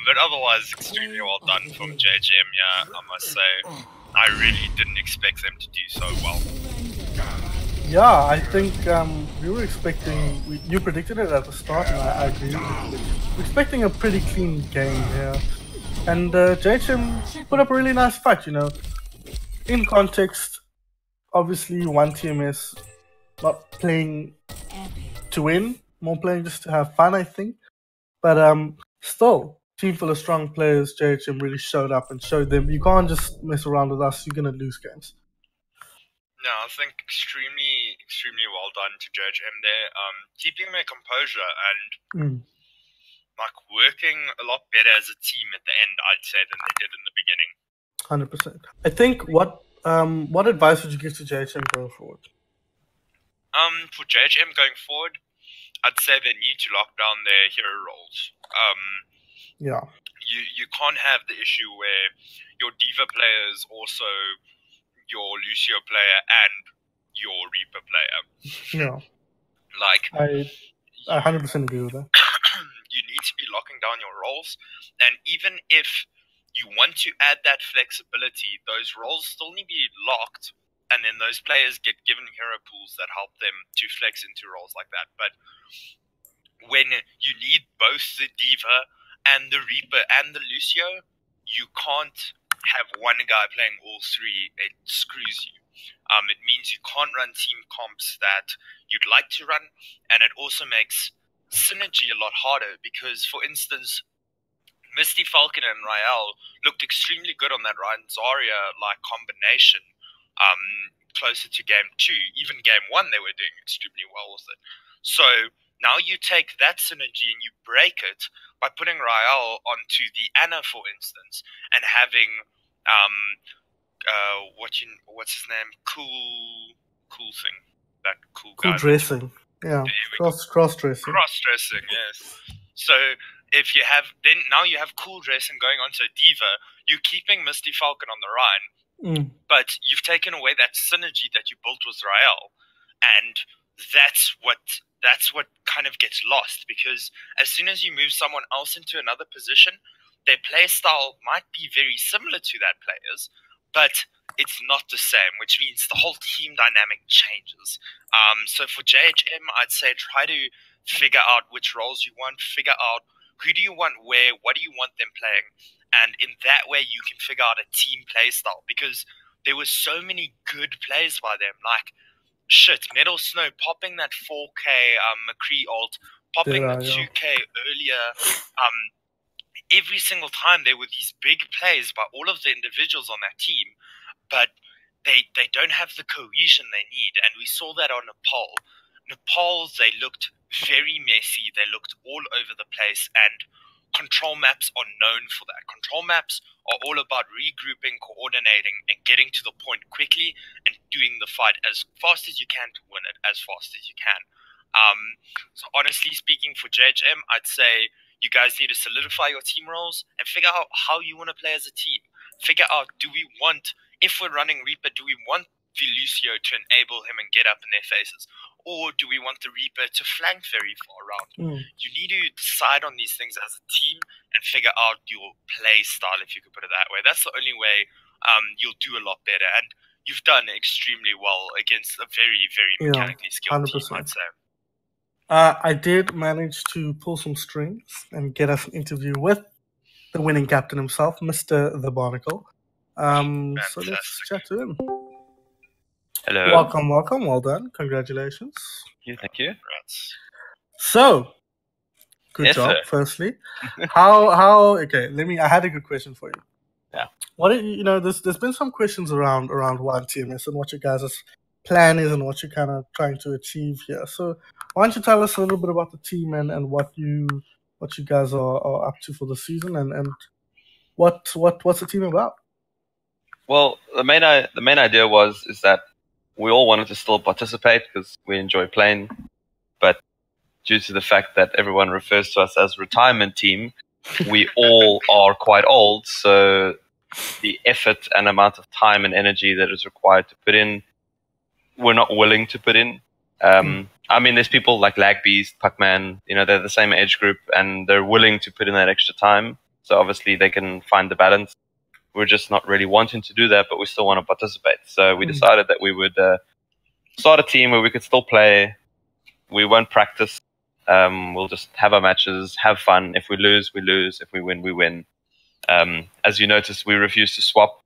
But otherwise, extremely well done from JHM, yeah, I must say. I really didn't expect them to do so well. Yeah, I think we were expecting, you predicted it at the start, and I agree. We're expecting a pretty clean game here. And JHM put up a really nice fight, you know. In context, obviously one TMS not playing to win, more playing just to have fun, I think. But still, team full of strong players, JHM really showed up and showed them you can't just mess around with us, you're going to lose games. No, I think extremely well done to JHM there. Keeping their composure and like working a lot better as a team at the end, I'd say, than they did in the beginning. 100%. I think what advice would you give to JHM going forward? For JHM going forward, I'd say they need to lock down their hero roles. Yeah. You can't have the issue where your Diva player is also your Lucio player and your Reaper player. Yeah. Like I 100% agree with that. You need to be locking down your roles, and even if you want to add that flexibility, those roles still need to be locked, and then those players get given hero pools that help them to flex into roles like that. But when you need both the Diva and the Reaper and the Lucio, you can't have one guy playing all three. It screws you. It means you can't run team comps that you'd like to run, and it also makes synergy a lot harder because, for instance, Misty Falcon and Rael looked extremely good on that Ryan Zarya like combination closer to game 2. Even game 1 they were doing extremely well with it. So now you take that synergy and you break it by putting Rael onto the Ana, for instance, and having what's his name? Cool thing. That cool guy. Cool dressing. Yeah. Cross-dressing. Cross-dressing, yes. So if you have, then now you have cool dressing going onto a Diva, you're keeping Misty Falcon on the Rhine, but you've taken away that synergy that you built with Rael, and that's what kind of gets lost, because as soon as you move someone else into another position, their play style might be very similar to that player's, but it's not the same, which means the whole team dynamic changes. So for JHM, I'd say try to figure out which roles you want, figure out who do you want where, what do you want them playing, and in that way you can figure out a team play style, because there were so many good plays by them, like Metal Snow popping that 4K McCree ult, popping the 2K earlier. Every single time there were these big plays by all of the individuals on that team, but they don't have the cohesion they need, and we saw that on Nepal. Nepal, they looked very messy, they looked all over the place, and control maps are known for that. Control maps are all about regrouping, coordinating, and getting to the point quickly and doing the fight as fast as you can to win it as fast as you can. So honestly speaking, for JHM, I'd say you guys need to solidify your team roles and figure out how you want to play as a team. Figure out, do we want, if we're running Reaper, do we want Lucio to enable him and get up in their faces? Or do we want the Reaper to flank very far around? You need to decide on these things as a team and figure out your play style, if you could put it that way. That's the only way you'll do a lot better. And you've done extremely well against a very, very mechanically skilled 100%. team, I'd say. I did manage to pull some strings and get us an interview with the winning captain himself, Mr. The Barnacle. So let's chat to him. Hello. Welcome. Well done. Congratulations. Thank you. Congrats. So, good Yes, job, sir. firstly. How okay, I had a good question for you. Yeah. There's been some questions around one TMS and what your guys' plan is and what you're kind of trying to achieve here. So why don't you tell us a little bit about the team and what you guys are up to for the season and what's the team about? Well, the main idea is that we all wanted to still participate because we enjoy playing, but due to the fact that everyone refers to us as retirement team, we all are quite old, so the effort and amount of time and energy that is required to put in, we're not willing to put in. I mean, there's people like Lag Beast, Puckman, they're the same age group and they're willing to put in that extra time. So obviously they can find the balance. We're just not really wanting to do that, but we still want to participate. So we decided that we would start a team where we could still play. We won't practice. We'll just have our matches, have fun. If we lose, we lose. If we win, we win. As you noticed, we refuse to swap.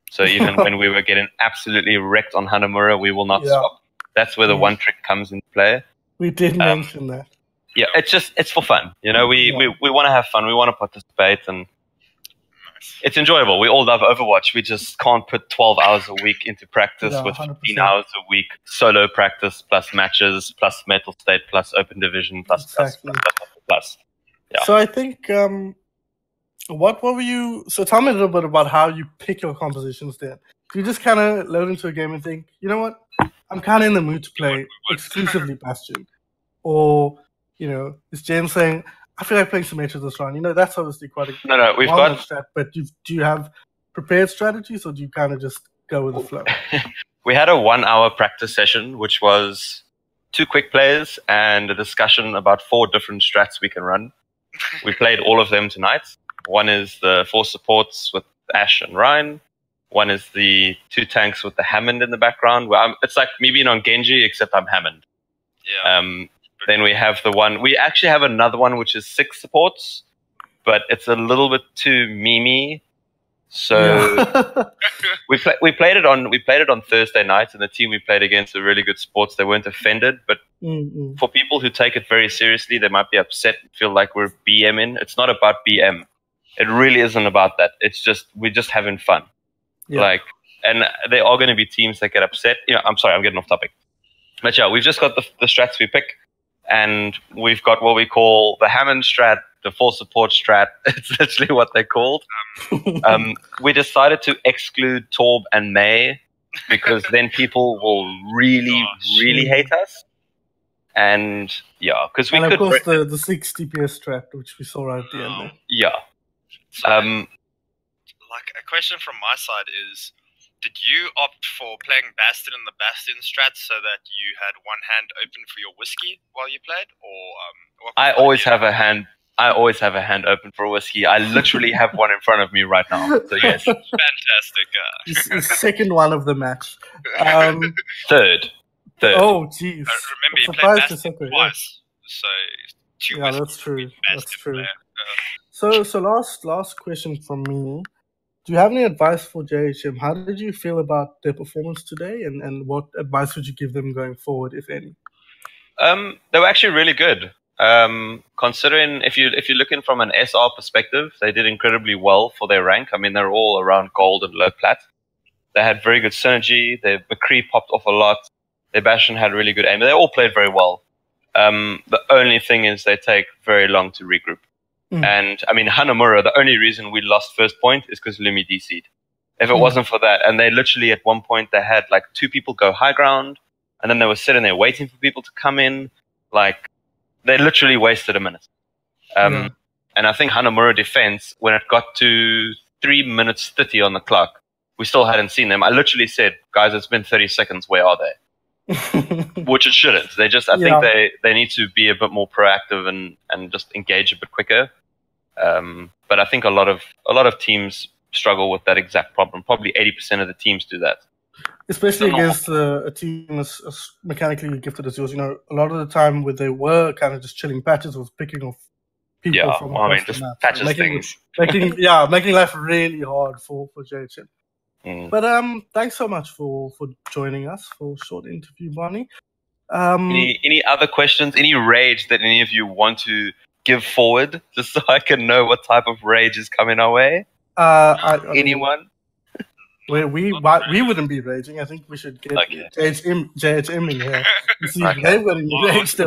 So even when we were getting absolutely wrecked on Hanamura, we will not swap. That's where the one trick comes into play. We did mention that. Yeah, it's for fun. We want to have fun. We want to participate, and it's enjoyable. We all love Overwatch. We just can't put 12 hours a week into practice with 15 hours a week solo practice plus matches plus Metal State plus Open Division plus. Yeah. So I think what were you? So tell me a little bit about how you pick your compositions. Then you just kind of load into a game and think, you know what, I'm kind of in the mood to play exclusively Bastion, or is James saying, I feel like playing some matches this round. That's obviously quite a no. We've got strat, but do you have prepared strategies, or do you kind of just go with the flow? We had a 1 hour practice session, which was 2 quick plays and a discussion about 4 different strats we can run. We played all of them tonight. One is the 4 supports with Ashe and Ryan. One is the 2 tanks with the Hammond in the background. It's like me being on Genji, except I'm Hammond. Yeah. Then we have the one. We actually have another one which is 6 supports, but it's a little bit too memey. So we played it on Thursday night, and the team we played against were really good sports. They weren't offended, but for people who take it very seriously, they might be upset and feel like we're BMing. It's not about BM. It really isn't about that. It's just we're just having fun. Yeah. And there are going to be teams that get upset. I'm sorry, I'm getting off topic. But yeah, we've just got the strats we pick. And we've got what we call the Hammond strat, the 4 support strat. It's literally what they're called. We decided to exclude Torb and May because then people will really hate us. And yeah, because we could. And of course, the 6 DPS strat, which we saw right at the end there. Yeah. So, like a question from my side is, did you opt for playing Bastion in the Bastion strat so that you had one hand open for your whiskey while you played, or I always have a hand. I always have a hand open for whiskey. I literally have one in front of me right now. So yes, fantastic. The second one of the match. Third. Oh, jeez. Remember, you played Bastion twice, so 2 yeah, that's true. That's true. Player. So last question from me. Do you have any advice for JHM? How did you feel about their performance today, and what advice would you give them going forward, if any? They were actually really good. Considering if you're looking from an SR perspective, they did incredibly well for their rank. I mean, they're all around gold and low plat. They had very good synergy. Their McCree popped off a lot. Their Bastion had really good aim. They all played very well. The only thing is they take very long to regroup. And I mean, Hanamura, the only reason we lost first point is because Lumi DC'd. If it wasn't for that, and they literally at one point they had like 2 people go high ground, and then they were sitting there waiting for people to come in. Like they literally wasted a minute. And I think Hanamura defense, when it got to 3 minutes 30 on the clock, we still hadn't seen them. I literally said, guys, it's been 30 seconds. Where are they? Which it shouldn't. They just, I think they need to be a bit more proactive and just engage a bit quicker. But I think a lot of teams struggle with that exact problem. Probably 80% of the teams do that. Especially against a team as mechanically gifted as yours. A lot of the time where they were kind of just chilling patches was picking off people from across the map. Patches things. making life really hard for JHM. But thanks so much for joining us for a short interview, Bonnie. Any other questions? Any rage that any of you want to give forward, just so I can know what type of rage is coming our way? Anyone? We wouldn't be raging. I think we should get JHM in here. See if they wouldn't be raged.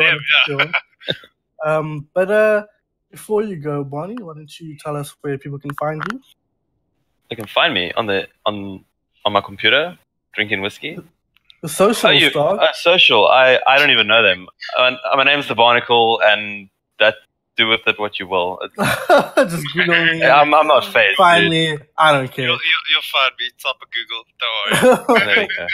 But before you go, Bonnie, why don't you tell us where people can find you? They can find me on on my computer, drinking whiskey. The social you dog. social? I don't even know them. My name's the Barnacle, and that do with it what you will. Just Google me. I'm not phased. Find Dude. me. I don't care. You'll find me. Top of Google. Don't worry. There you go.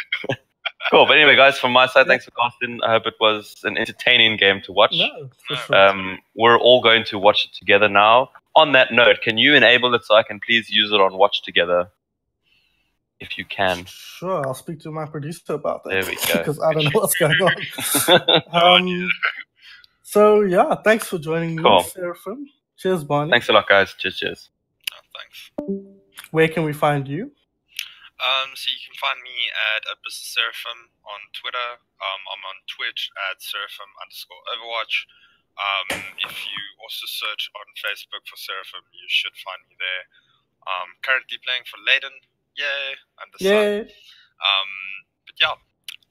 Cool. But anyway, guys, from my side, thanks for casting. I hope it was an entertaining game to watch. No, for sure. We're all going to watch it together now. On that note, can you enable it so I can please use it on Watch Together? If you can. Sure, I'll speak to my producer about that. There we go. Because I don't know what's going on. So, yeah, thanks for joining me, Seraphim. Cheers, Barney. Thanks a lot, guys. Cheers. Thanks. Where can we find you? So you can find me at Seraphim on Twitter. I'm on Twitch at Seraphim_Overwatch. If you also search on Facebook for Seraphim, you should find me there. Currently playing for Leg1. Yay! And the Sun. But yeah,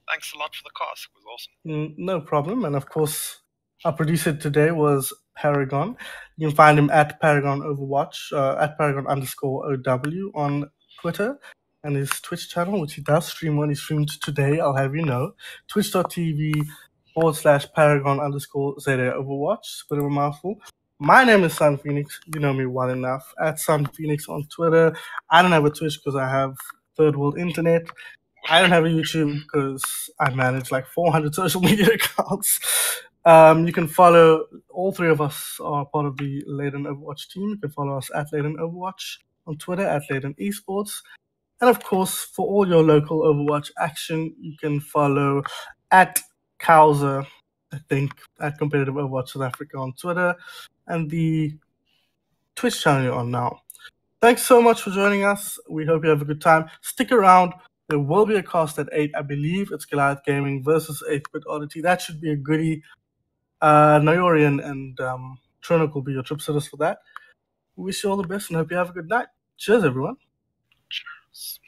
thanks a lot for the cast. It was awesome. No problem. And of course, our producer today was Paragon. You can find him at Paragon Overwatch, at Paragon_OW on Twitter, and his Twitch channel, which he does stream on. He streamed today, I'll have you know. Twitch.tv/Paragon_ZA Overwatch. Bit of a mouthful. My name is Sun Phoenix. You know me well enough. At Sun Phoenix on Twitter. I don't have a Twitch because I have third world internet. I don't have a YouTube because I manage like 400 social media accounts. You can follow, all three of us are part of the Leg1 Overwatch team. You can follow us at Leg1 Overwatch on Twitter, at Leg1 Esports. And of course, for all your local Overwatch action, you can follow at Cowser, I think, at Competitive Overwatch South Africa on Twitter, and the Twitch channel you're on now. Thanks so much for joining us. We hope you have a good time. Stick around. There will be a cast at 8. I believe it's VSGaming versus 8-Bit Oddity. That should be a goodie. Nayorian and Tronik will be your trip sitters for that. We wish you all the best and hope you have a good night. Cheers, everyone. Cheers.